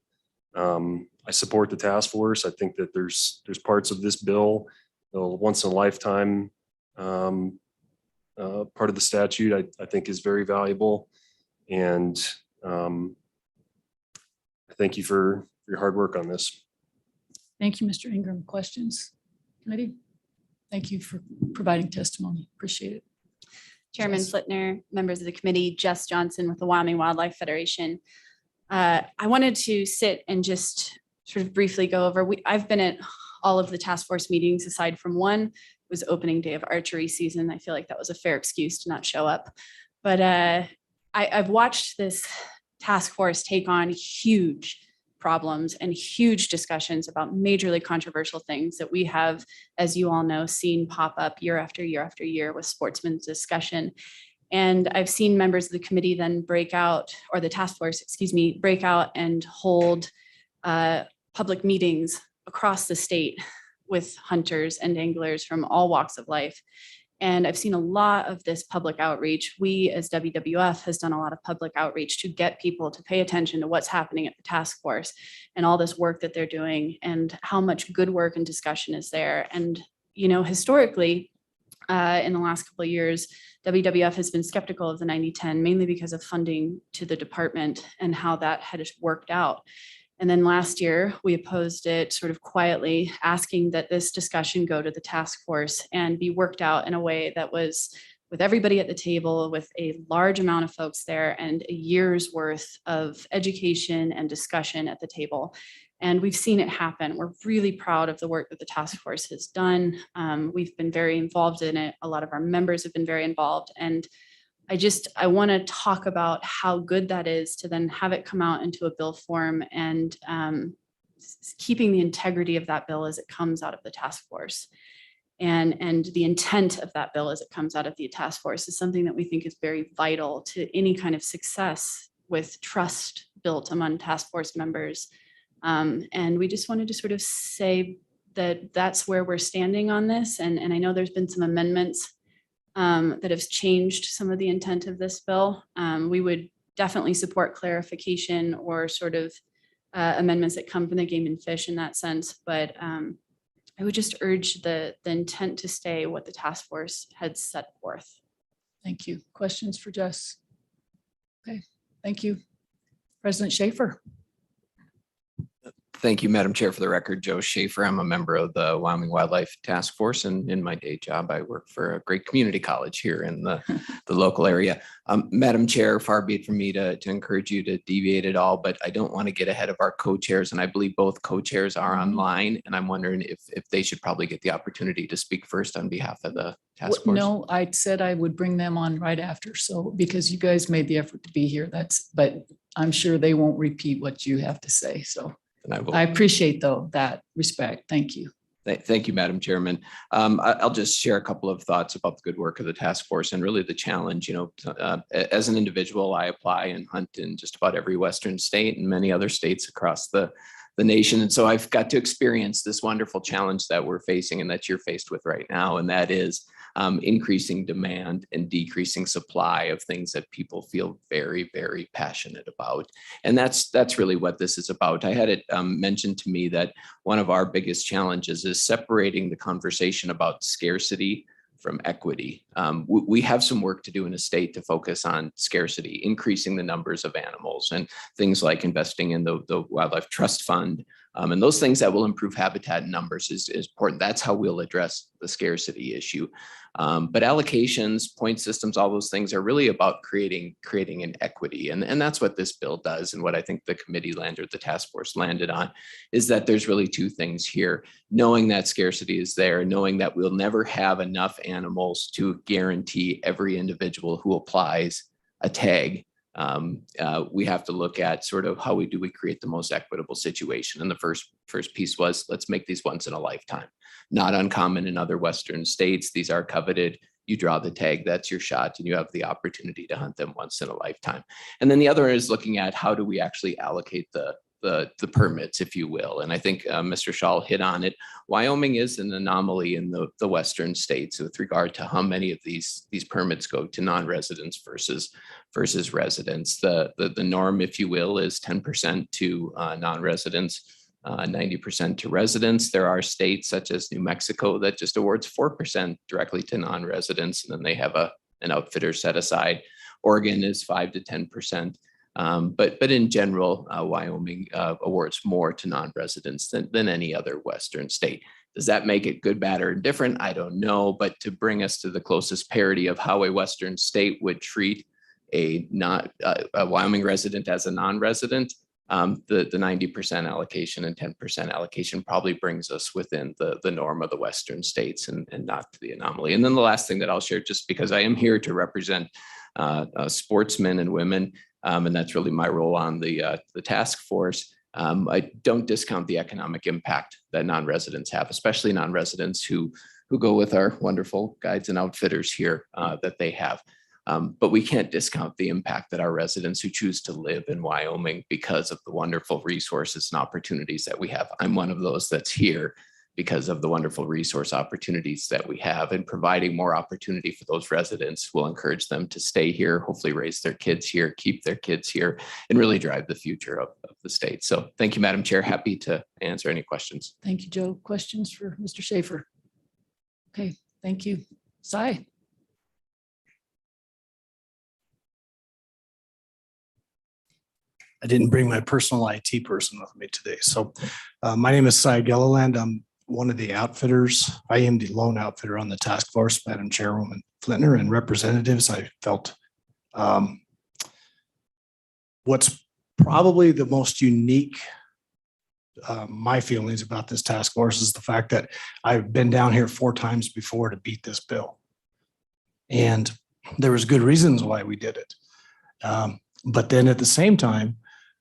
I support the task force. I think that there's parts of this bill, the once in a lifetime part of the statute, I think is very valuable. And I thank you for your hard work on this. Thank you, Mr. Ingram. Questions, committee? Thank you for providing testimony. Appreciate it. Chairman Jess. Flitner, members of the committee, Jess Johnson with the Wyoming Wildlife Federation. I wanted to sit and just sort of briefly go over, I've been at all of the task force meetings aside from one. It was opening day of archery season. I feel like that was a fair excuse to not show up. But I've watched this task force take on huge problems and huge discussions about majorly controversial things that we have, as you all know, seen pop up year after year after year with sportsman's discussion. And I've seen members of the committee then break out, or the task force, excuse me, break out and hold public meetings across the state with hunters and anglers from all walks of life. And I've seen a lot of this public outreach. We as WWF has done a lot of public outreach to get people to pay attention to what's happening at the task force and all this work that they're doing and how much good work and discussion is there. And, you know, historically, in the last couple of years, WWF has been skeptical of the 90-10, mainly because of funding to the department and how that had worked out. And then last year, we opposed it sort of quietly, asking that this discussion go to the task force and be worked out in a way that was with everybody at the table, with a large amount of folks there and a year's worth of education and discussion at the table. And we've seen it happen. We're really proud of the work that the task force has done. We've been very involved in it. A lot of our members have been very involved. And I want to talk about how good that is to then have it come out into a bill form and keeping the integrity of that bill as it comes out of the task force. And the intent of that bill as it comes out of the task force is something that we think is very vital to any kind of success with trust built among task force members. And we just wanted to sort of say that that's where we're standing on this. And I know there's been some amendments that have changed some of the intent of this bill. We would definitely support clarification or sort of amendments that come from the Game and Fish in that sense. But I would just urge the intent to stay what the task force had set forth. Thank you. Questions for Jess? Okay, thank you. President Schaefer. Thank you, Madam Chair. For the record, Joe Schaefer. I'm a member of the Wyoming Wildlife Task Force, and in my day job, I work for a great community college here in the local area. Madam Chair, far be it from me to encourage you to deviate at all, but I don't want to get ahead of our co-chairs, and I believe both co-chairs are online, and I'm wondering if they should probably get the opportunity to speak first on behalf of the task force. No, I said I would bring them on right after. So because you guys made the effort to be here, but I'm sure they won't repeat what you have to say. So And I will. I appreciate though that respect. Thank you. Thank you, Madam Chairman. I'll just share a couple of thoughts about the good work of the task force and really the challenge. As an individual, I apply and hunt in just about every Western state and many other states across the nation. And so I've got to experience this wonderful challenge that we're facing and that you're faced with right now. And that is increasing demand and decreasing supply of things that people feel very, very passionate about. And that's really what this is about. I had it mentioned to me that one of our biggest challenges is separating the conversation about scarcity from equity. We have some work to do in a state to focus on scarcity, increasing the numbers of animals and things like investing in the Wildlife Trust Fund. And those things that will improve habitat and numbers is important. That's how we'll address the scarcity issue. But allocations, point systems, all those things are really about creating an equity. And that's what this bill does. And what I think the committee landed, the task force landed on, is that there's really two things here. Knowing that scarcity is there, knowing that we'll never have enough animals to guarantee every individual who applies a tag. We have to look at sort of how we create the most equitable situation. And the first piece was, let's make these once in a lifetime. Not uncommon in other Western states. These are coveted. You draw the tag, that's your shot, and you have the opportunity to hunt them once in a lifetime. And then the other is looking at how do we actually allocate the permits, if you will. And I think Mr. Shaw hit on it. Wyoming is an anomaly in the Western states with regard to how many of these permits go to non-residents versus residents. The norm, if you will, is 10% to non-residents, 90% to residents. There are states such as New Mexico that just awards 4% directly to non-residents, and then they have an outfitter set aside. Oregon is 5 to 10%. But in general, Wyoming awards more to non-residents than any other Western state. Does that make it good, bad, or indifferent? I don't know. But to bring us to the closest parity of how a Western state would treat a Wyoming resident as a non-resident, the 90% allocation and 10% allocation probably brings us within the norm of the Western states and not to the anomaly. And then the last thing that I'll share, just because I am here to represent sportsmen and women, and that's really my role on the task force. I don't discount the economic impact that non-residents have, especially non-residents who go with our wonderful guides and outfitters here that they have. But we can't discount the impact that our residents who choose to live in Wyoming because of the wonderful resources and opportunities that we have. I'm one of those that's here because of the wonderful resource opportunities that we have, and providing more opportunity for those residents will encourage them to stay here, hopefully raise their kids here, keep their kids here, and really drive the future of the state. So thank you, Madam Chair. Happy to answer any questions. Thank you, Joe. Questions for Mr. Schaefer? Okay, thank you. Cy. I didn't bring my personal IT person with me today. So my name is Cy Gilliland. I'm one of the outfitters. I am the lone outfitter on the task force, Madam Chairwoman Flintner and representatives. I felt what's probably the most unique, my feelings about this task force is the fact that I've been down here 4 times before to beat this bill. And there was good reasons why we did it. But then at the same time,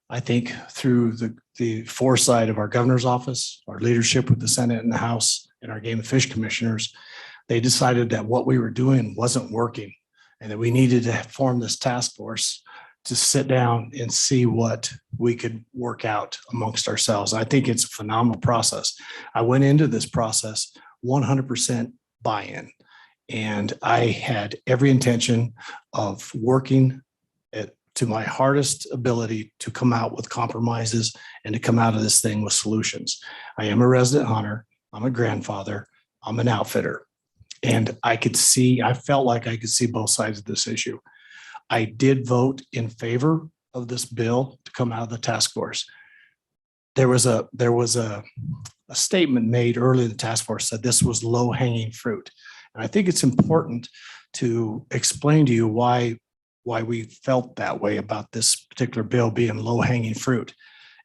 I think through the foresight of our governor's office, our leadership with the Senate and the House, and our Game and Fish commissioners, they decided that what we were doing wasn't working and that we needed to form this task force to sit down and see what we could work out amongst ourselves. I think it's a phenomenal process. I went into this process 100% buy-in, and I had every intention of working to my hardest ability to come out with compromises and to come out of this thing with solutions. I am a resident hunter. I'm a grandfather. I'm an outfitter. And I felt like I could see both sides of this issue. I did vote in favor of this bill to come out of the task force. There was a statement made early in the task force that this was low hanging fruit. And I think it's important to explain to you why we felt that way about this particular bill being low hanging fruit.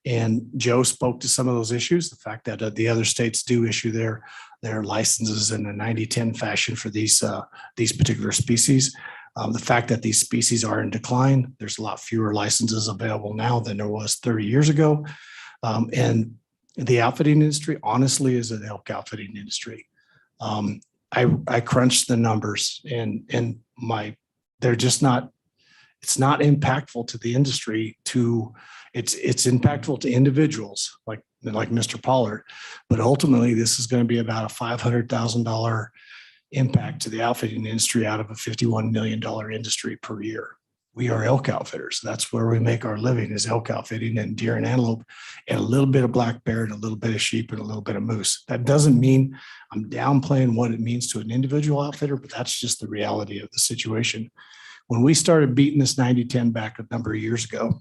And Joe spoke to some of those issues, the fact that the other states do issue their licenses in a 90-10 fashion for these particular species. The fact that these species are in decline, there's a lot fewer licenses available now than there was 30 years ago. And the outfitting industry honestly is an elk outfitting industry. I crunched the numbers and they're just not, it's not impactful to the industry it's impactful to individuals like Mr. Pollard, but ultimately this is going to be about a $500,000 impact to the outfitting industry out of a $51 million industry per year. We are elk outfitters. That's where we make our living, is elk outfitting and deer and antelope and a little bit of black bear and a little bit of sheep and a little bit of moose. That doesn't mean I'm downplaying what it means to an individual outfitter, but that's just the reality of the situation. When we started beating this 90-10 back a number of years ago,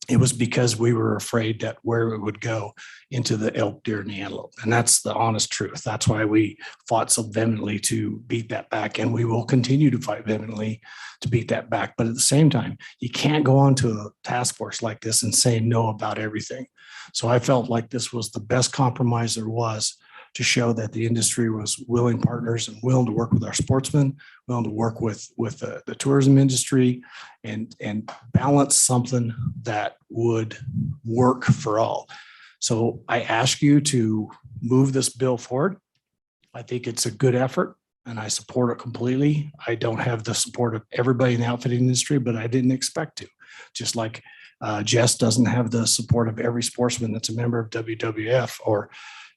it was because we were afraid that where it would go into the elk, deer, and the antelope. And that's the honest truth. That's why we fought so vehemently to beat that back. And we will continue to fight vehemently to beat that back. But at the same time, you can't go on to a task force like this and say no about everything. So I felt like this was the best compromise there was to show that the industry was willing partners and willing to work with our sportsmen, willing to work with the tourism industry and balance something that would work for all. So I ask you to move this bill forward. I think it's a good effort and I support it completely. I don't have the support of everybody in the outfitting industry, but I didn't expect to. Just like Jess doesn't have the support of every sportsman that's a member of WWF or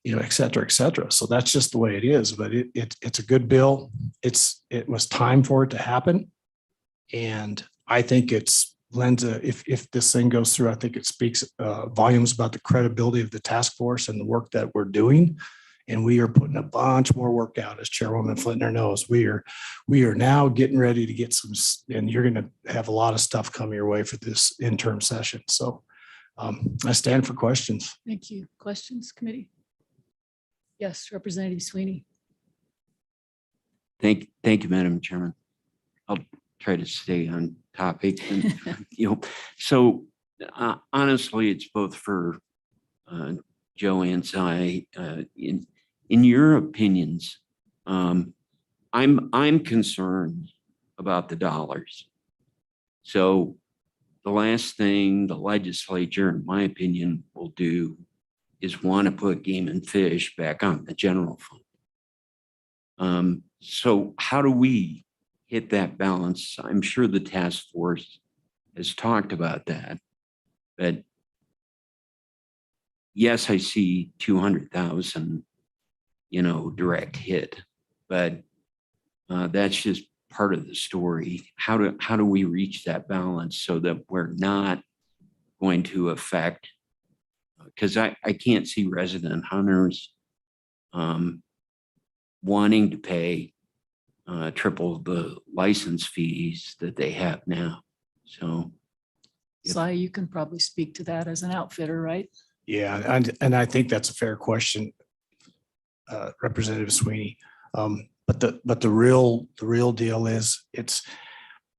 et cetera, et cetera. So that's just the way it is, but it's a good bill. It was time for it to happen. And I think if this thing goes through, I think it speaks volumes about the credibility of the task force and the work that we're doing. And we are putting a bunch more work out, as Chairwoman Flintner knows. We are now getting ready to get some, and you're going to have a lot of stuff come your way for this interim session. So I stand for questions. Thank you. Questions, committee? Yes, Representative Sweeney. Thank you, Madam Chairman. I'll try to stay on topic. And, so honestly, it's both for Joe and Si. In your opinions, I'm concerned about the dollars. So the last thing the legislature, in my opinion, will do is want to put game and fish back on the general fund. So how do we hit that balance? I'm sure the task force has talked about that, but yes, I see 200,000, direct hit, but that's just part of the story. How do we reach that balance so that we're not going to affect, because I can't see resident hunters wanting to pay triple the license fees that they have now. So Si, you can probably speak to that as an outfitter, right? Yeah, and I think that's a fair question, Representative Sweeney. But the real deal is it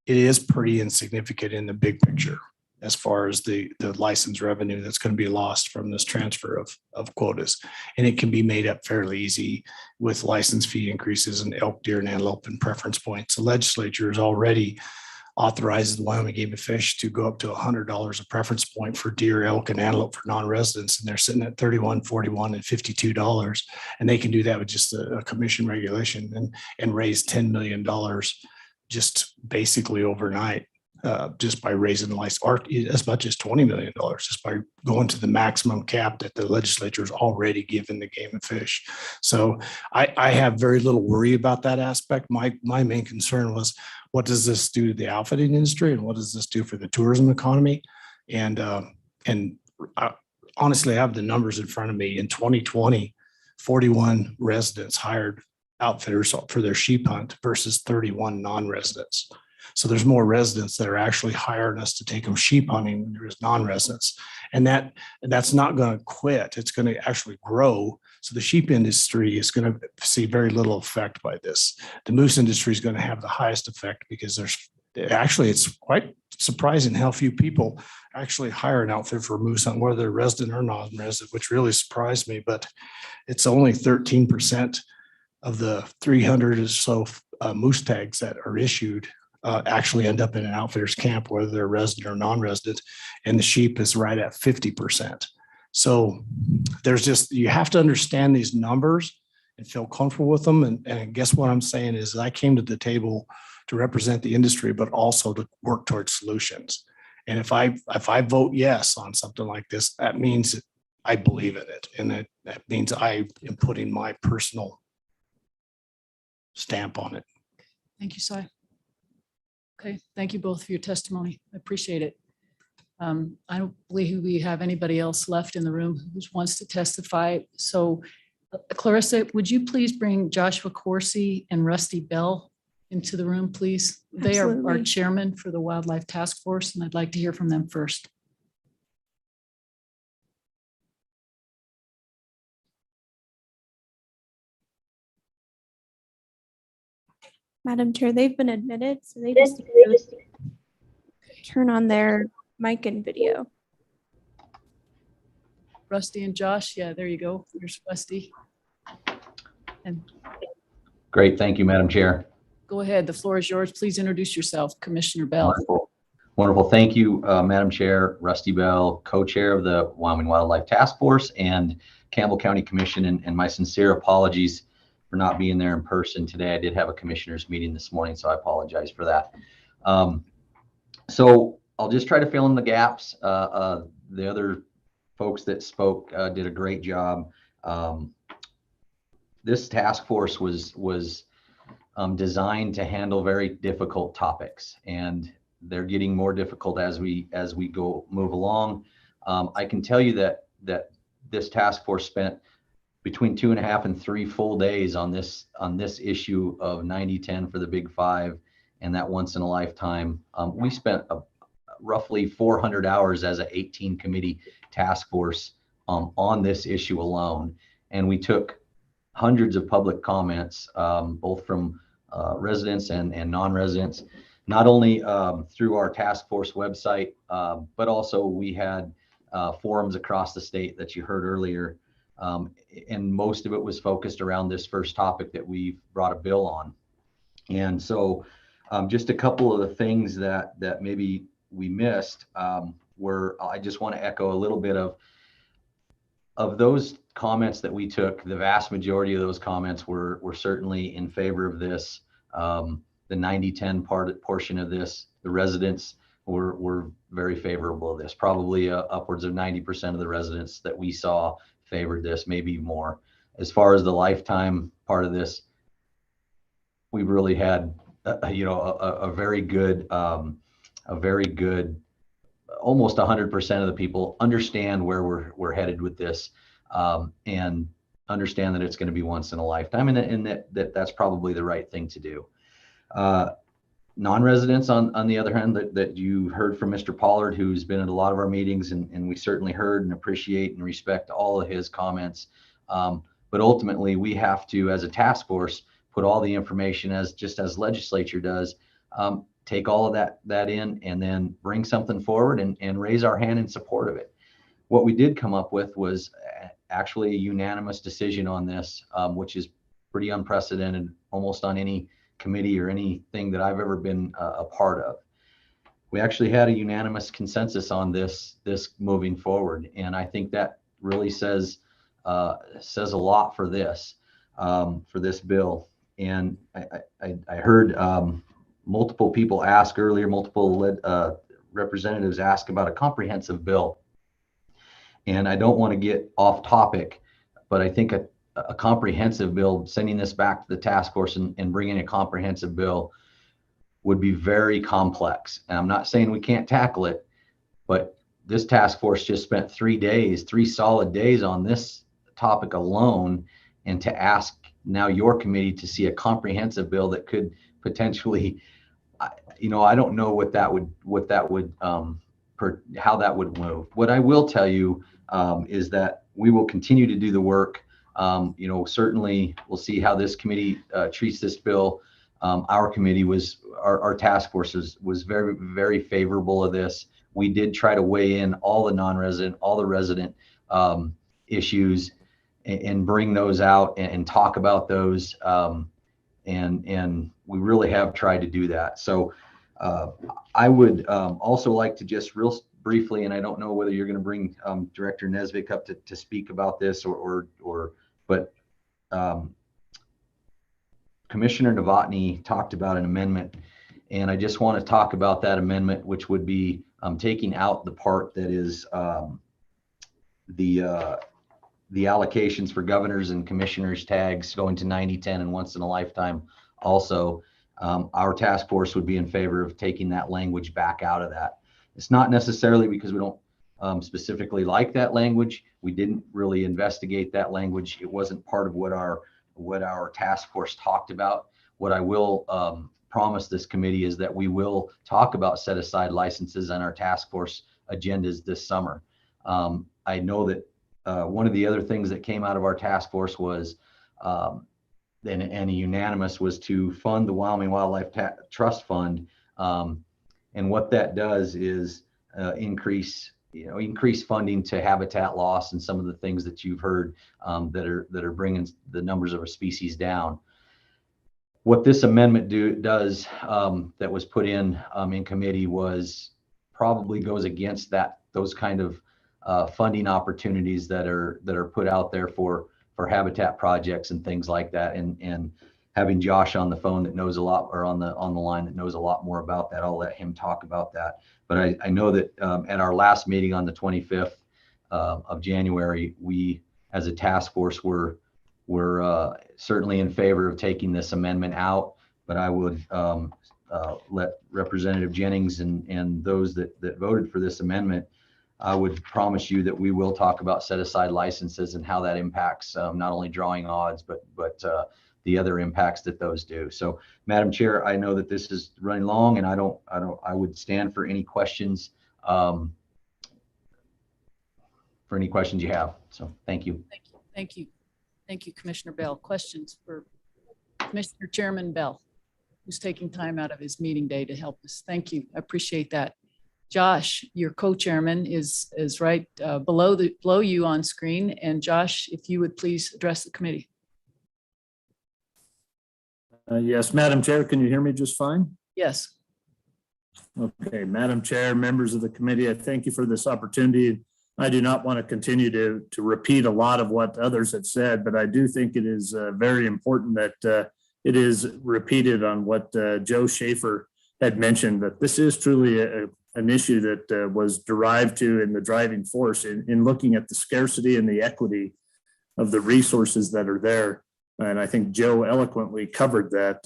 is pretty insignificant in the big picture as far as the license revenue that's going to be lost from this transfer of quotas. And it can be made up fairly easy with license fee increases in elk, deer, and antelope and preference points. The legislature has already authorizes the Wyoming Game and Fish to go up to $100 a preference point for deer, elk, and antelope for non-residents. And they're sitting at $31, $41, and $52. And they can do that with just a commission regulation and raise $10 million just basically overnight, just by raising the license, or as much as $20 million, just by going to the maximum cap that the legislature has already given the Game and Fish. So I have very little worry about that aspect. My main concern was, what does this do to the outfitting industry, and what does this do for the tourism economy? And honestly, I have the numbers in front of me. In 2020, 41 residents hired outfitters for their sheep hunt versus 31 non-residents. So there's more residents that are actually hiring us to take them sheep hunting than there is non-residents. And that's not going to quit. It's going to actually grow. So the sheep industry is going to see very little effect by this. The moose industry is going to have the highest effect because it's quite surprising how few people actually hire an outfit for a moose hunt, whether they're resident or non-resident, which really surprised me. But it's only 13% of the 300 or so moose tags that are issued actually end up in an outfitter's camp, whether they're resident or non-resident, and the sheep is right at 50%. So there's just, you have to understand these numbers and feel comfortable with them. And I guess what I'm saying is I came to the table to represent the industry, but also to work towards solutions. And if I vote yes on something like this, that means I believe in it. And that means I am putting my personal stamp on it. Thank you, Si. Okay, thank you both for your testimony. I appreciate it. I don't believe we have anybody else left in the room who wants to testify. So Clarissa, would you please bring Joshua Corsi and Rusty Bell into the room, please? They are our Absolutely. chairman for the Wildlife Task Force, and I'd like to hear from them first. Madam Chair, they've been admitted, so they just need to turn on their mic and video. Rusty and Josh, yeah, there you go. There's Rusty. And Great, thank you, Madam Chair. go ahead, the floor is yours. Please introduce yourself, Commissioner Bell. Wonderful. Wonderful. Thank you, Madam Chair. Rusty Bell, co-chair of the Wyoming Wildlife Task Force and Campbell County Commission, and my sincere apologies for not being there in person today. I did have a commissioners meeting this morning, so I apologize for that. So I'll just try to fill in the gaps. The other folks that spoke did a great job. This task force was designed to handle very difficult topics, and they're getting more difficult as we move along. I can tell you that this task force spent between 2.5 and 3 full days on this issue of 90-10 for the Big Five and that once in a lifetime. We spent roughly 400 hours as a 18 committee task force on this issue alone, and we took hundreds of public comments, both from residents and non-residents, not only through our task force website, but also we had forums across the state that you heard earlier. And most of it was focused around this first topic that we brought a bill on. And so just a couple of the things that maybe we missed were, I just want to echo a little bit of those comments that we took. The vast majority of those comments were certainly in favor of this. The 90-10 portion of this, the residents were very favorable of this. Probably upwards of 90% of the residents that we saw favored this, maybe more. As far as the lifetime part of this, we really had a very good, almost 100% of the people understand where we're headed with this, and understand that it's going to be once in a lifetime, and that's probably the right thing to do. Non-residents, on the other hand, that you heard from Mr. Pollard, who's been at a lot of our meetings, and we certainly heard and appreciate and respect all of his comments. But ultimately, we have to, as a task force, put all the information as legislature does, take all of that in, and then bring something forward and raise our hand in support of it. What we did come up with was actually a unanimous decision on this, which is pretty unprecedented almost on any committee or anything that I've ever been a part of. We actually had a unanimous consensus on this moving forward, and I think that really says a lot for this bill. And I heard multiple people ask earlier, multiple representatives ask about a comprehensive bill, and I don't want to get off topic, but I think a comprehensive bill, sending this back to the task force and bringing a comprehensive bill would be very complex. And I'm not saying we can't tackle it, but this task force just spent 3 solid days on this topic alone. And to ask now your committee to see a comprehensive bill that could potentially, I don't know how that would move. What I will tell you is that we will continue to do the work. Certainly we'll see how this committee treats this bill. Our committee our task force was very, very favorable of this. We did try to weigh in all the non-resident, all the resident issues and bring those out and talk about those. And we really have tried to do that. So I would also like to just briefly, and I don't know whether you're going to bring Director Nesvik up to speak about this but Commissioner Novotny talked about an amendment, and I just want to talk about that amendment, which would be taking out the part that is the allocations for governors and commissioners tags going to 90, 10, and once in a lifetime. Also, our task force would be in favor of taking that language back out of that. It's not necessarily because we don't specifically like that language. We didn't really investigate that language. It wasn't part of what our task force talked about. What I will promise this committee is that we will talk about set aside licenses on our task force agendas this summer. I know that one of the other things that came out of our task force was, and a unanimous, was to fund the Wyoming Wildlife Trust Fund. And what that does is increase funding to habitat loss and some of the things that you've heard that are bringing the numbers of our species down. What this amendment does that was put in committee was probably goes against those kind of funding opportunities that are put out there for habitat projects and things like that. And having Josh on the phone that knows a lot, or on the line that knows a lot more about that, I'll let him talk about that. But I know that at our last meeting on the 25th of January, we as a task force were certainly in favor of taking this amendment out. But I would let Representative Jennings and those that voted for this amendment, I would promise you that we will talk about set aside licenses and how that impacts not only drawing odds, but the other impacts that those do. So, Madam Chair, I know that this is running long, and I would stand for any questions you have. So, thank you. Thank you, Commissioner Bell. Questions for Commissioner Chairman Bell, who's taking time out of his meeting day to help us. Thank you. I appreciate that. Josh, your co-chairman, is right below you on screen. And Josh, if you would please address the committee. Yes, Madam Chair, can you hear me just fine? Yes. Okay, Madam Chair, members of the committee, I thank you for this opportunity. I do not want to continue to repeat a lot of what others have said, but I do think it is very important that it is repeated on what Joe Schaefer had mentioned, that this is truly an issue that was derived to in the driving force in looking at the scarcity and the equity of the resources that are there. And I think Joe eloquently covered that.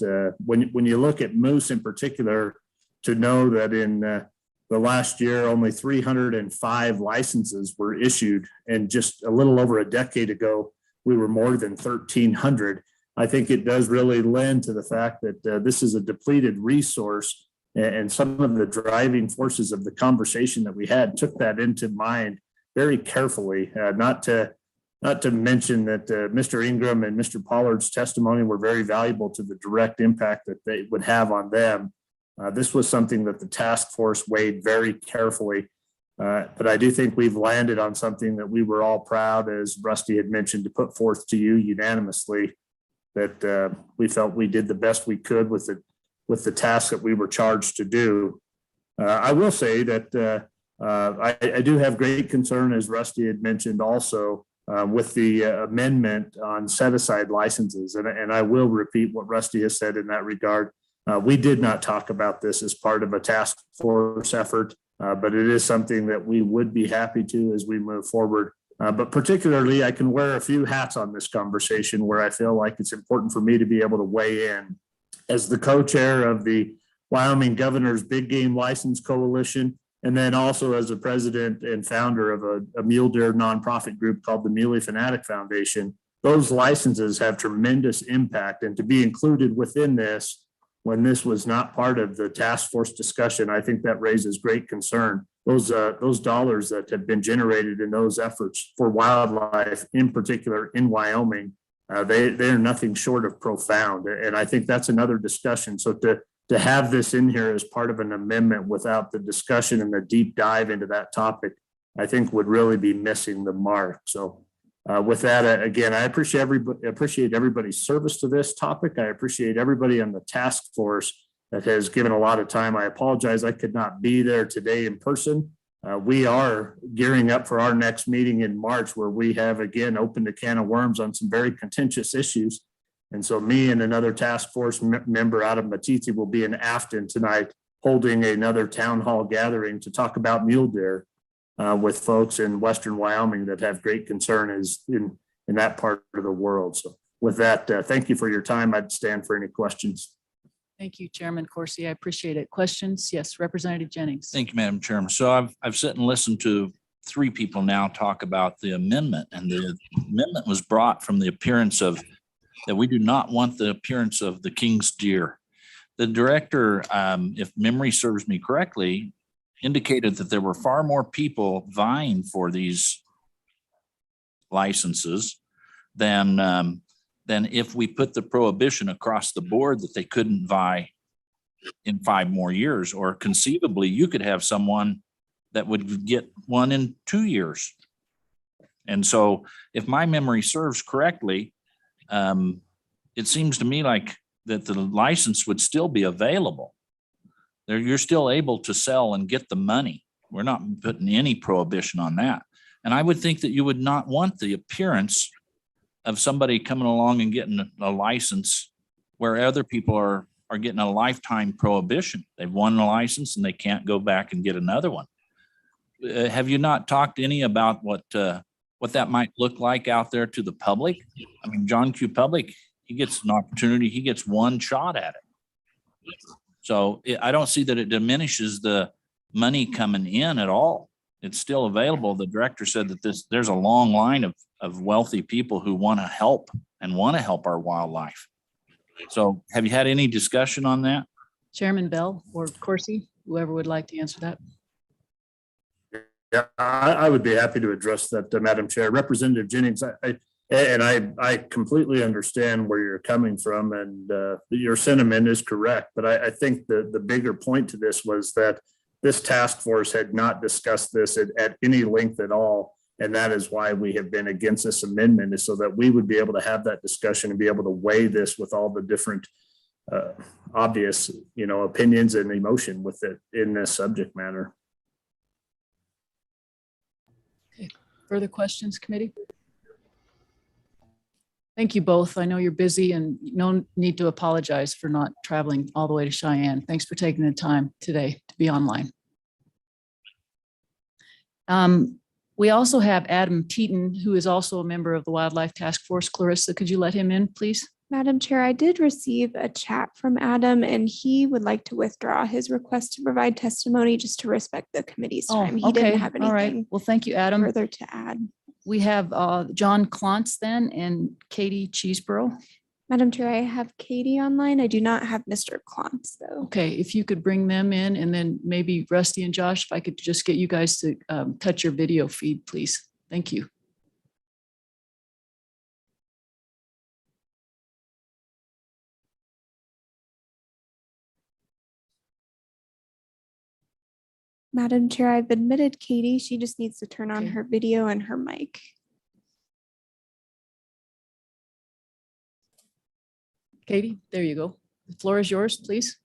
When you look at moose in particular, to know that in the last year, only 305 licenses were issued, and just a little over a decade ago, we were more than 1,300. I think it does really lend to the fact that this is a depleted resource, and some of the driving forces of the conversation that we had took that into mind very carefully, not to mention that Mr. Ingram and Mr. Pollard's testimony were very valuable to the direct impact that they would have on them. This was something that the task force weighed very carefully, but I do think we've landed on something that we were all proud, as Rusty had mentioned, to put forth to you unanimously, that we felt we did the best we could with the task that we were charged to do. I will say that I do have great concern, as Rusty had mentioned also, with the amendment on set-aside licenses. And I will repeat what Rusty has said in that regard. We did not talk about this as part of a task force effort, but it is something that we would be happy to as we move forward. But particularly, I can wear a few hats on this conversation where I feel like it's important for me to be able to weigh in. As the co-chair of the Wyoming Governor's Big Game License Coalition, and then also as a president and founder of a mule deer nonprofit group called the Muley Fanatic Foundation, those licenses have tremendous impact. And to be included within this, when this was not part of the task force discussion, I think that raises great concern. Those dollars that have been generated in those efforts for wildlife, in particular in Wyoming, they're nothing short of profound. And I think that's another discussion. So to have this in here as part of an amendment without the discussion and the deep dive into that topic, I think would really be missing the mark. So with that, again, I appreciate everybody's service to this topic. I appreciate everybody on the task force that has given a lot of time. I apologize I could not be there today in person, We are gearing up for our next meeting in March, where we have again opened a can of worms on some very contentious issues. And so me and another task force member out of Matiti will be in Afton tonight, holding another town hall gathering to talk about mule deer with folks in Western Wyoming that have great concern in that part of the world. So with that, thank you for your time. I'd stand for any questions. Thank you, Chairman Corsi. I appreciate it. Questions? Yes, Representative Jennings. Thank you, Madam Chairman. So I've sat and listened to three people now talk about the amendment, and the amendment was brought from the appearance of that we do not want the appearance of the king's deer. The director, if memory serves me correctly, indicated that there were far more people vying for these licenses than if we put the prohibition across the board that they couldn't vie in 5 more years, or conceivably you could have someone that would get one in 2 years. And so if my memory serves correctly, it seems to me like that the license would still be available. You're still able to sell and get the money. We're not putting any prohibition on that. And I would think that you would not want the appearance of somebody coming along and getting a license where other people are getting a lifetime prohibition. They've won a license and they can't go back and get another one. Have you not talked any about what that might look like out there to the public? I mean, John Q. Public, he gets an opportunity, he gets one shot at it. So I don't see that it diminishes the money coming in at all. It's still available. The director said that there's a long line of wealthy people who want to help and want to help our wildlife. So have you had any discussion on that? Chairman Bell or Corsi, whoever would like to answer that. Yeah, I would be happy to address that, Madam Chair. Representative Jennings, I completely understand where you're coming from, and your sentiment is correct. But I think the bigger point to this was that this task force had not discussed this at any length at all. And that is why we have been against this amendment, is so that we would be able to have that discussion and be able to weigh this with all the different obvious, opinions and emotion with it in this subject matter. Okay. Further questions, committee? Thank you both. I know you're busy and no need to apologize for not traveling all the way to Cheyenne. Thanks for taking the time today to be online. We also have Adam Teeton, who is also a member of the Wildlife Task Force. Clarissa, could you let him in, please? Madam Chair, I did receive a chat from Adam and he would like to withdraw his request to provide testimony just to respect the committee's time. He didn't have All right. anything Well, thank you, Adam. further to add. We have John Klontz then and Katie Cheeseborough. Madam Chair, I have Katie online. I do not have Mr. Klontz though. Okay, if you could bring them in, and then maybe Rusty and Josh, if I could just get you guys to touch your video feed, please. Thank you. Madam Chair, I've admitted Katie. She just needs to turn on Okay. her video and her mic. Katie, there you go. The floor is yours, please.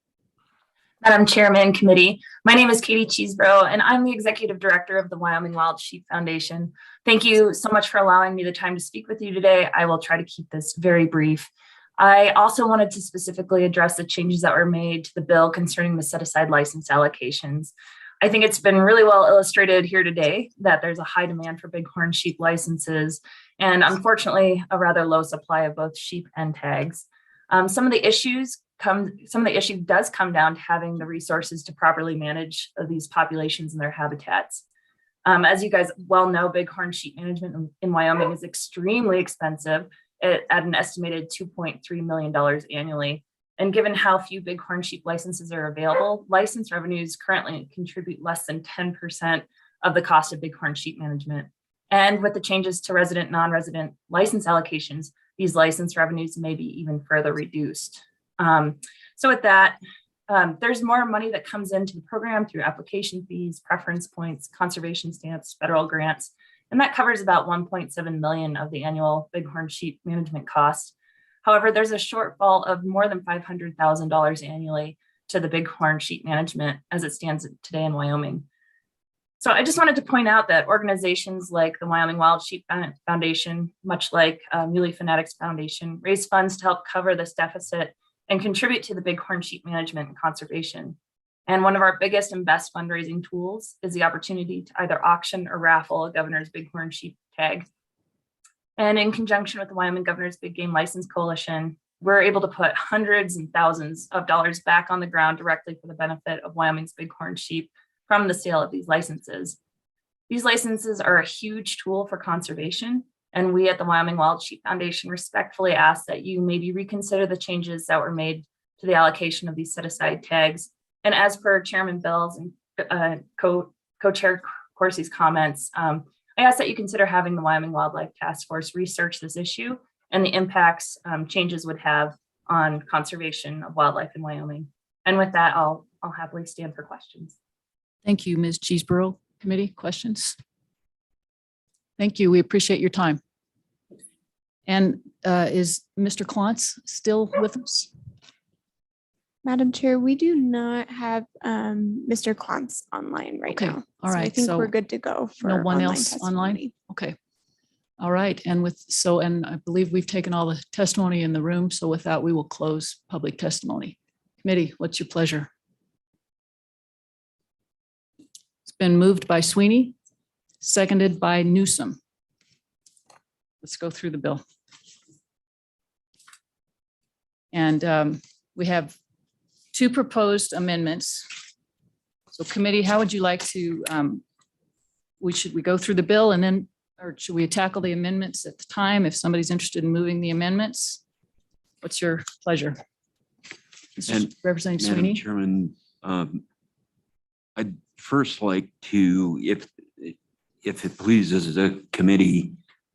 Madam Chairman, Committee. My name is Katie Cheeseborough, and I'm the Executive Director of the Wyoming Wild Sheep Foundation. Thank you so much for allowing me the time to speak with you today. I will try to keep this very brief. I also wanted to specifically address the changes that were made to the bill concerning the set-aside license allocations. I think it's been really well illustrated here today that there's a high demand for bighorn sheep licenses, and unfortunately, a rather low supply of both sheep and tags. Some of the issue does come down to having the resources to properly manage these populations and their habitats. As you guys well know, bighorn sheep management in Wyoming is extremely expensive at an estimated $2.3 million annually. And given how few bighorn sheep licenses are available, license revenues currently contribute less than 10% of the cost of bighorn sheep management. And with the changes to resident, non-resident license allocations, these license revenues may be even further reduced. So with that, there's more money that comes into the program through application fees, preference points, conservation stamps, federal grants, and that covers about 1.7 million of the annual bighorn sheep management cost. However, there's a shortfall of more than $500,000 annually to the bighorn sheep management as it stands today in Wyoming. So I just wanted to point out that organizations like the Wyoming Wild Sheep Foundation, much like Muley Fanatics Foundation, raise funds to help cover this deficit and contribute to the bighorn sheep management and conservation. And one of our biggest and best fundraising tools is the opportunity to either auction or raffle a governor's bighorn sheep tag. And in conjunction with the Wyoming Governor's Big Game License Coalition, we're able to put hundreds and thousands of dollars back on the ground directly for the benefit of Wyoming's bighorn sheep from the sale of these licenses. These licenses are a huge tool for conservation, and we at the Wyoming Wild Sheep Foundation respectfully ask that you maybe reconsider the changes that were made to the allocation of these set-aside tags. And as per Chairman Bell's and Co-Chair Corsi's comments, I ask that you consider having the Wyoming Wildlife Task Force research this issue and the impacts changes would have on conservation of wildlife in Wyoming. And with that, I'll happily stand for questions. Thank you, Ms. Cheeseborough. Committee questions? Thank you. We appreciate your time. And is Mr. Klontz still with us? Madam Chair, we do not have Mr. Klontz online right Okay. now. All So I right. think So we're good to go for no one online else online? testimony. Okay. All right. And and I believe we've taken all the testimony in the room. So with that, we will close public testimony. Committee, what's your pleasure? It's been moved by Sweeney, seconded by Newsom. Let's go through the bill. And we have two proposed amendments. So committee, how would you like to, should we go through the bill and then, or should we tackle the amendments at the time if somebody's interested in moving the amendments? What's your pleasure? And Representative Madam Sweeney? Chairman, I'd first like to, if it pleases the committee,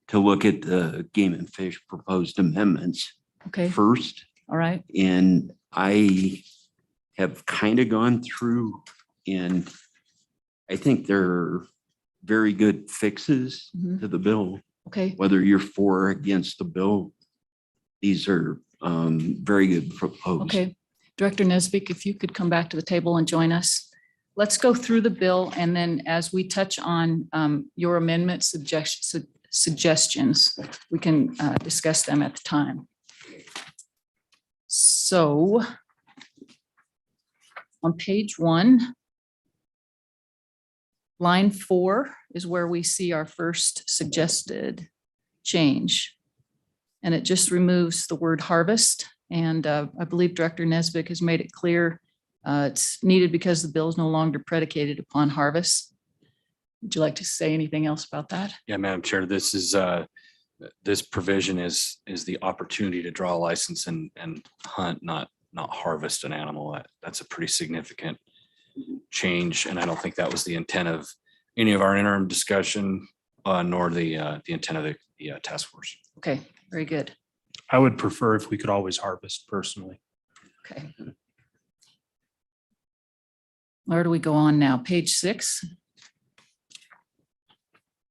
to look at the Game and Fish proposed amendments Okay. first. All right. And I have kind of gone through, and I think they're very good fixes Mhm. to the bill. Okay. Whether you're for or against the bill, these are very good proposed. Okay. Director Nesbitt, if you could come back to the table and join us. Let's go through the bill, and then as we touch on your amendment suggestions, we can discuss them at the time. So on page 1, line 4 is where we see our first suggested change. And it just removes the word harvest. And I believe Director Nesbitt has made it clear it's needed because the bill is no longer predicated upon harvest. Would you like to say anything else about that? Yeah, Madam Chair, this is this provision is the opportunity to draw a license and hunt, not harvest an animal. That's a pretty significant change, and I don't think that was the intent of any of our interim discussion, nor the intent of the task force. Okay, very good. I would prefer if we could always harvest personally. Okay. Where do we go on now? Page 6.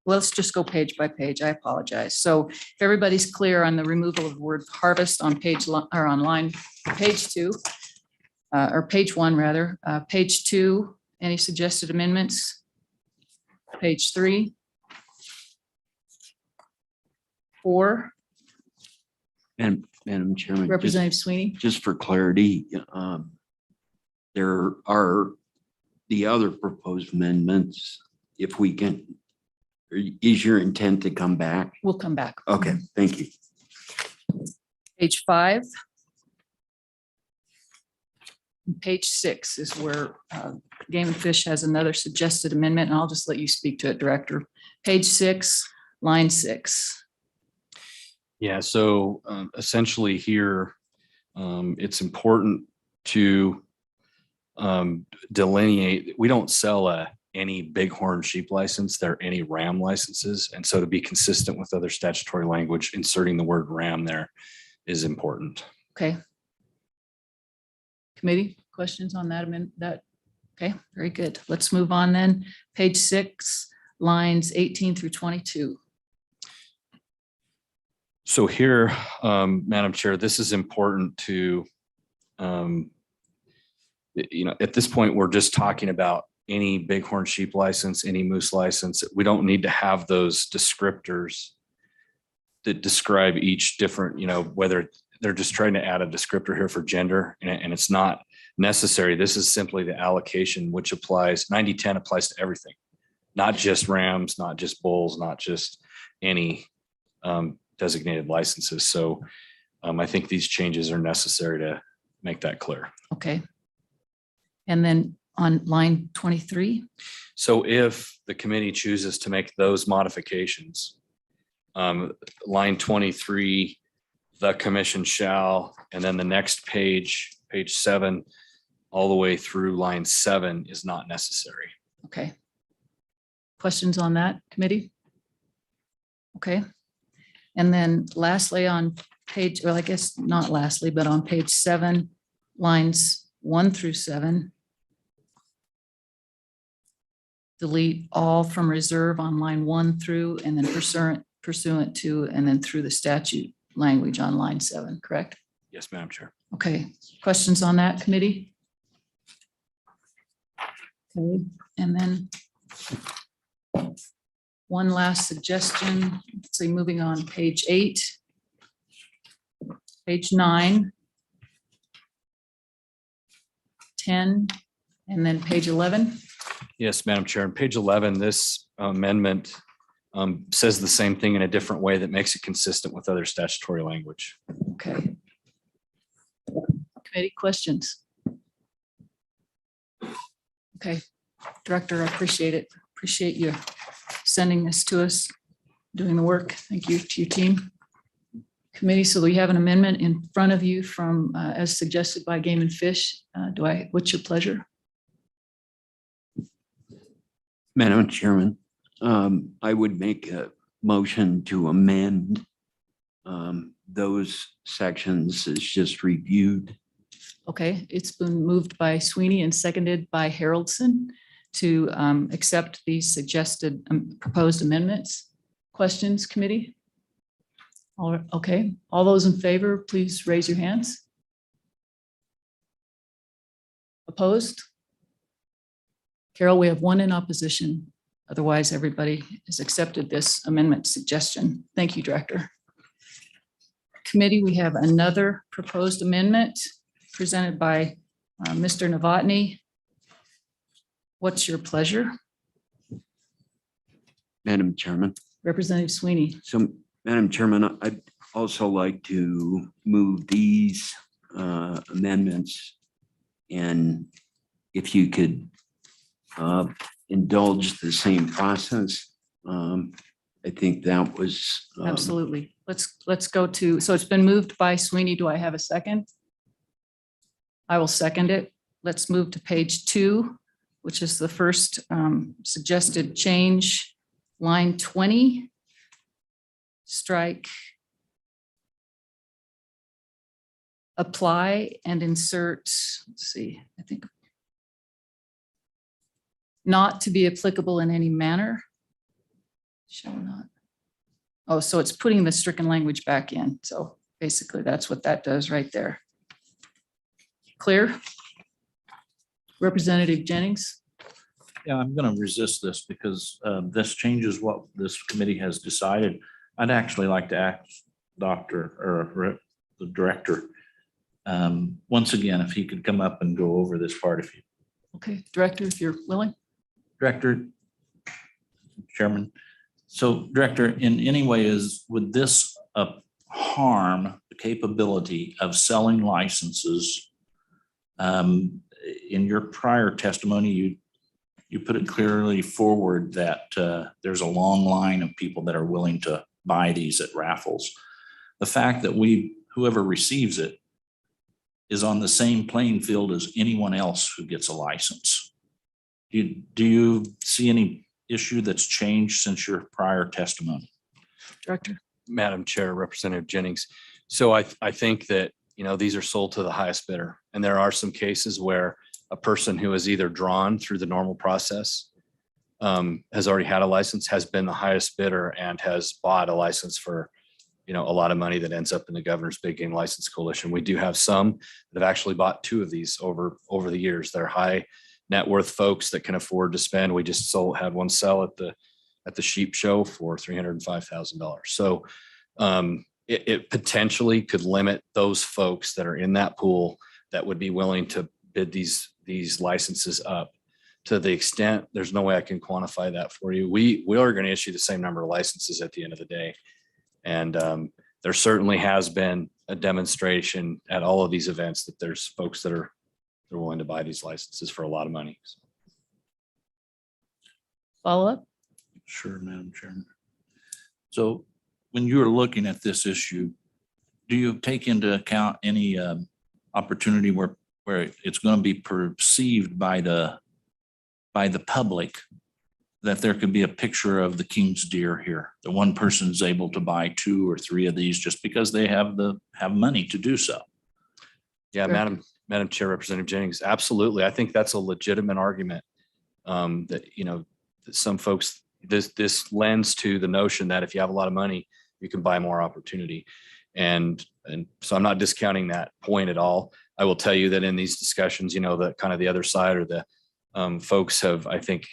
Well, let's just go page by page. I apologize. So if everybody's clear on the removal of the word harvest on page or on line page 2, or page 1 rather, page 2, any suggested amendments? Page 3, 4. And Madam Chairman, Representative Sweeney. just for clarity, there are the other proposed amendments. If we can, is your intent to come back? We'll come back. Okay, thank you. Page 5. Page 6 is where Game and Fish has another suggested amendment, and I'll just let you speak to it, Director. Page 6, line 6. Yeah, so essentially here, it's important to delineate, we don't sell any bighorn sheep license, there are any ram licenses. And so to be consistent with other statutory language, inserting the word ram there is important. Okay. Committee, questions on that amendment? Okay, very good. Let's move on then. Page 6, lines 18 through 22. So here, Madam Chair, this is important to, at this point, we're just talking about any bighorn sheep license, any moose license. We don't need to have those descriptors that describe each different, whether they're just trying to add a descriptor here for gender, and it's not necessary. This is simply the allocation, which applies, 90-10 applies to everything, not just rams, not just bulls, not just any designated licenses. So I think these changes are necessary to make that clear. Okay. And then on line 23, So if the committee chooses to make those modifications, line 23, the commission shall, and then the next page, page 7, all the way through line 7 is not necessary. okay. Questions on that, committee? Okay. And then lastly on page, well, I guess not lastly, but on page 7, lines 1 through 7. Delete all from reserve on line 1 through, and then pursuant to, and then through the statute language on line 7, correct? Yes, Madam Chair. Okay, questions on that, committee? Okay, and then one last suggestion, let's see, moving on, page 8, page 9, 10, and then page 11. Yes, Madam Chair. On page 11, this amendment says the same thing in a different way that makes it consistent with other statutory language. Okay. Committee questions? Okay, Director, I appreciate it. Appreciate you sending this to us, doing the work. Thank you to your team. Committee, so we have an amendment in front of you from, as suggested by Game and Fish. What's your pleasure? Madam Chairman, I would make a motion to amend those sections as just reviewed. Okay, it's been moved by Sweeney and seconded by Haroldson to accept these suggested proposed amendments. Questions, committee? Okay, all those in favor, please raise your hands. Opposed? Carol, we have one in opposition. Otherwise, everybody has accepted this amendment suggestion. Thank you, Director. Committee, we have another proposed amendment presented by Mr. Novotny. What's your pleasure? Madam Chairman. Representative Sweeney. So, Madam Chairman, I'd also like to move these amendments, and if you could indulge the same process. I think that was Absolutely. Let's go to, so it's been moved by Sweeney. Do I have a second? I will second it. Let's move to page 2, which is the first suggested change, line 20. Strike apply and insert, let's see, I think not to be applicable in any manner. Shall not. Oh, so it's putting the stricken language back in. So basically that's what that does right there. Clear? Representative Jennings? Yeah, I'm going to resist this because this changes what this committee has decided. I'd actually like to ask the director, once again, if he could come up and go over this part of you. Okay, Director, if you're willing. Director, Chairman. So Director, in any way would this harm the capability of selling licenses? In your prior testimony, you put it clearly forward that there's a long line of people that are willing to buy these at raffles. The fact that whoever receives it is on the same playing field as anyone else who gets a license. Do you see any issue that's changed since your prior testimony? Director. Madam Chair, Representative Jennings. So I think that, these are sold to the highest bidder. And there are some cases where a person who is either drawn through the normal process has already had a license, has been the highest bidder, and has bought a license for, a lot of money that ends up in the Governor's Big Game License Coalition. We do have some that have actually bought 2 of these over the years. They're high net worth folks that can afford to spend. We just had one sell at the sheep show for $305,000. So it potentially could limit those folks that are in that pool that would be willing to bid these licenses up. To the extent, there's no way I can quantify that for you. We are going to issue the same number of licenses at the end of the day. And there certainly has been a demonstration at all of these events that there's folks that are they're willing to buy these licenses for a lot of money. Follow up? Sure, Madam Chairman. So when you're looking at this issue, do you take into account any opportunity where it's going to be perceived by the public that there could be a picture of the king's deer here? The one person's able to buy 2 or 3 of these just because they have money to do so. Yeah, Madam Chair, Representative Jennings, absolutely. I think that's a legitimate argument that, that some folks, this lends to the notion that if you have a lot of money, you can buy more opportunity. And so I'm not discounting that point at all. I will tell you that in these discussions, the kind of the other side or the folks have, I think,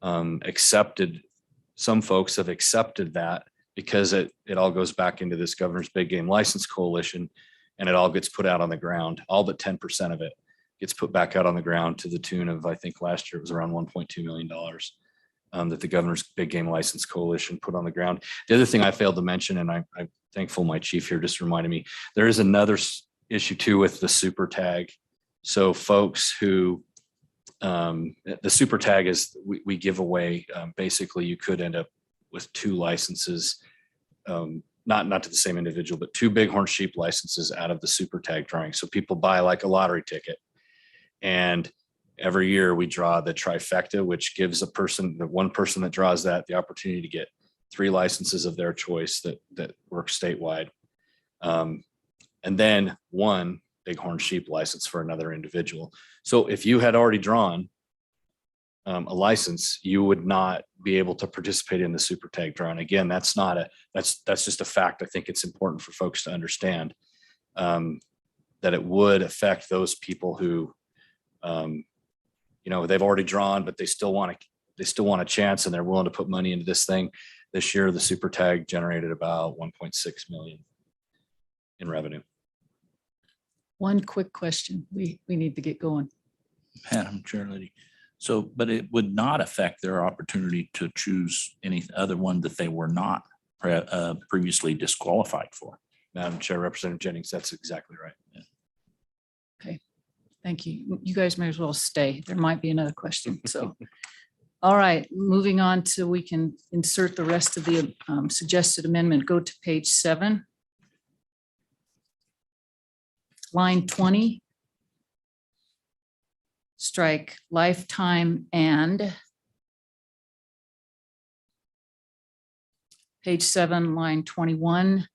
some folks have accepted that because it all goes back into this Governor's Big Game License Coalition, and it all gets put out on the ground. All but 10% of it gets put back out on the ground to the tune of, I think last year it was around $1.2 million that the Governor's Big Game License Coalition put on the ground. The other thing I failed to mention, and I'm thankful my chief here just reminded me, there is another issue too with the super tag. So folks who, the super tag is we give away, basically you could end up with 2 licenses, not to the same individual, but 2 bighorn sheep licenses out of the super tag drawing. So people buy like a lottery ticket, and every year we draw the trifecta, which gives the one person that draws that the opportunity to get 3 licenses of their choice that work statewide. And then 1 bighorn sheep license for another individual. So if you had already drawn a license, you would not be able to participate in the super tag draw. And again, that's just a fact. I think it's important for folks to understand that it would affect those people who, they've already drawn, but they still want a chance, and they're willing to put money into this thing. This year, the super tag generated about 1.6 million in revenue. One quick question. We need to get going. Madam Chair Lady. So, but it would not affect their opportunity to choose any other one that they were not previously disqualified for. Madam Chair, Representative Jennings, that's exactly right. Yeah. Okay, thank you. You guys may as well stay. There might be another question. So, all right, moving on to, we can insert the rest of the suggested amendment. Go to page 7. Line 20. Strike lifetime and. Page 7, line 21.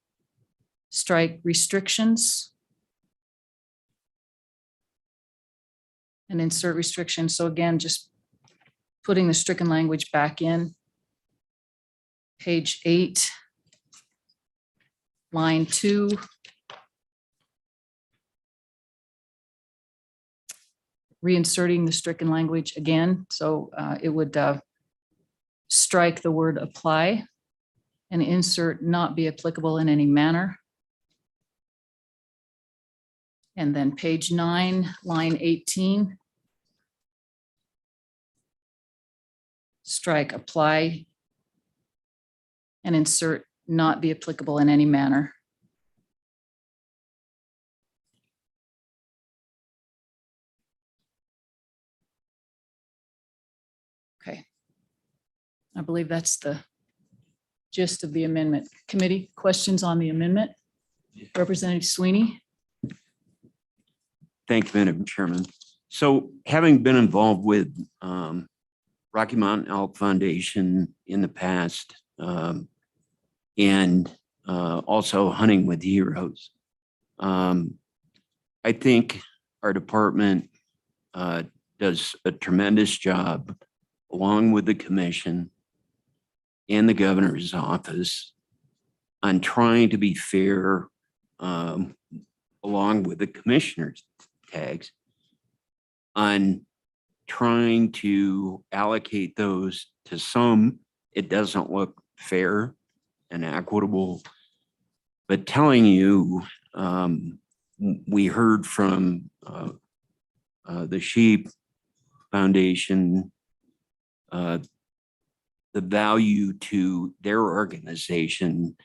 Strike restrictions. And insert restrictions. So again, just putting the stricken language back in. Page 8. Line 2. Reinserting the stricken language again. So it would strike the word apply and insert not be applicable in any manner. And then page 9, line 18. Strike apply and insert not be applicable in any manner. Okay. I believe that's the gist of the amendment. Committee, questions on the amendment? Representative Sweeney. Thank you, Madam Chairman. So having been involved with Rocky Mountain Elk Foundation in the past, and also hunting with heroes, I think our department does a tremendous job, along with the commission and the governor's office, on trying to be fair, along with the commissioner's tags, on trying to allocate those to some, it doesn't look fair and equitable. But telling you, we heard from the Sheep Foundation, the value to their organization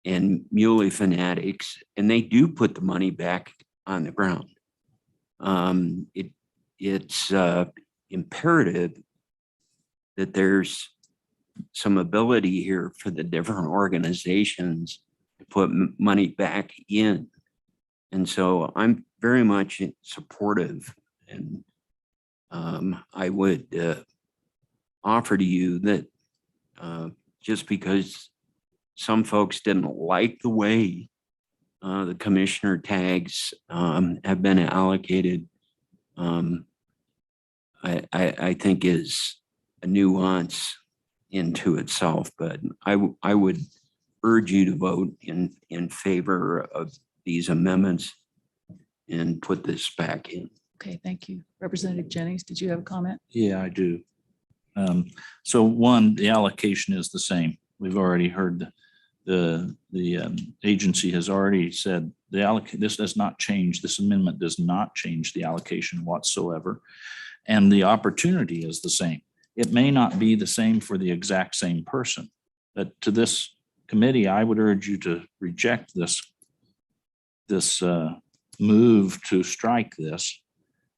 and Muley Fanatics, and they do put the money back on the ground. It's imperative that there's some ability here for the different organizations to put money back in. And so I'm very much supportive, and I would offer to you that just because some folks didn't like the way the commissioner tags have been allocated, I think is a nuance into itself, but I would urge you to vote in favor of these amendments and put this back in. Okay, thank you. Representative Jennings, did you have a comment? Yeah, I do. So one, the allocation is the same. We've already heard the agency has already said this does not change. This amendment does not change the allocation whatsoever. And the opportunity is the same. It may not be the same for the exact same person, but to this committee, I would urge you to reject this move to strike this,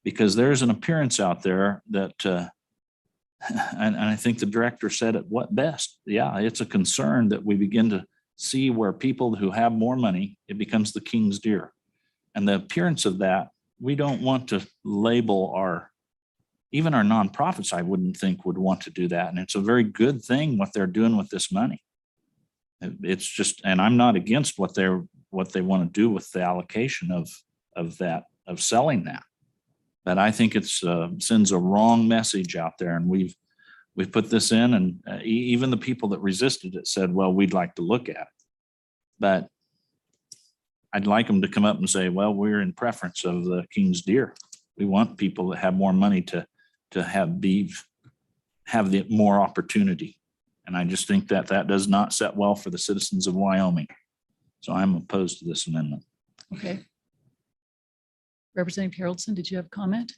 because there's an appearance out there that, and I think the director said it what best. Yeah, it's a concern that we begin to see where people who have more money, it becomes the king's deer. And the appearance of that, we don't want to label even our nonprofits, I wouldn't think would want to do that. And it's a very good thing what they're doing with this money. It's just, and I'm not against what they want to do with the allocation of selling that. But I think it's sends a wrong message out there. And we've put this in, and even the people that resisted it said, well, we'd like to look at it. But I'd like them to come up and say, well, we're in preference of the king's deer. We want people that have more money to have the more opportunity. And I just think that does not set well for the citizens of Wyoming. So I'm opposed to this amendment. Okay. Representative Haroldson, did you have a comment?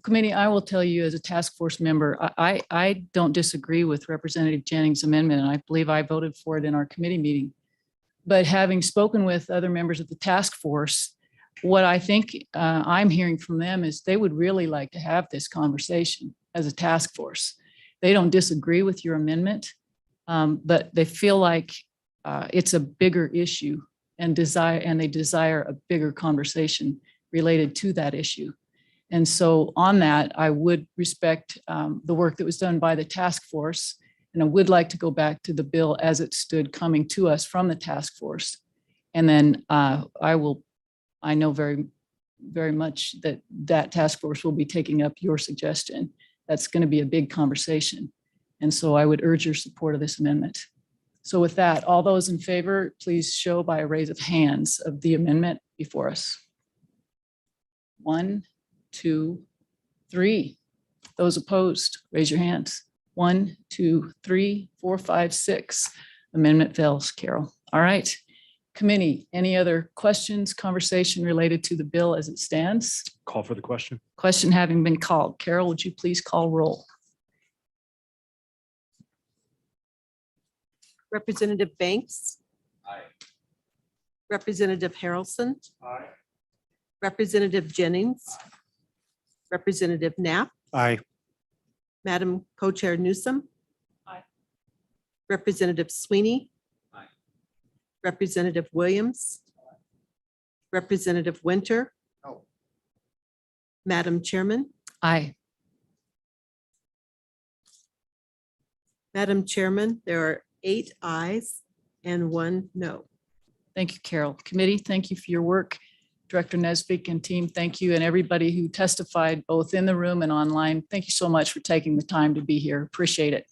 Committee, I will tell you as a task force member, I don't disagree with Representative Jennings' amendment, and I believe I voted for it in our committee meeting. But having spoken with other members of the task force, what I think I'm hearing from them is they would really like to have this conversation as a task force. They don't disagree with your amendment, but they feel like it's a bigger issue and they desire a bigger conversation related to that issue. And so on that, I would respect the work that was done by the task force, and I would like to go back to the bill as it stood coming to us from the task force. And then I know very, very much that task force will be taking up your suggestion. That's going to be a big conversation. And so I would urge your support of this amendment. So with that, all those in favor, please show by a raise of hands of the amendment before us. 1, 2, 3. Those opposed, raise your hands. 1, 2, 3, 4, 5, 6. Amendment fails, Carol. All right. Committee, any other questions, conversation related to the bill as it stands? Call for the question. Question having been called. Carol, would you please call roll? Representative Banks. Aye. Representative Harrelson. Aye. Representative Jennings. Representative Knapp. Aye. Madam Co-Chair Newsom. Aye. Representative Sweeney. Aye. Representative Williams. Representative Winter. No. Madam Chairman. Aye. Madam Chairman, there are 8 ayes and 1 no. Thank you, Carol. Committee, thank you for your work. Director Nesbitt and team, thank you. And everybody who testified both in the room and online, thank you so much for taking the time to be here. Appreciate it.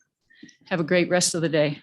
Have a great rest of the day.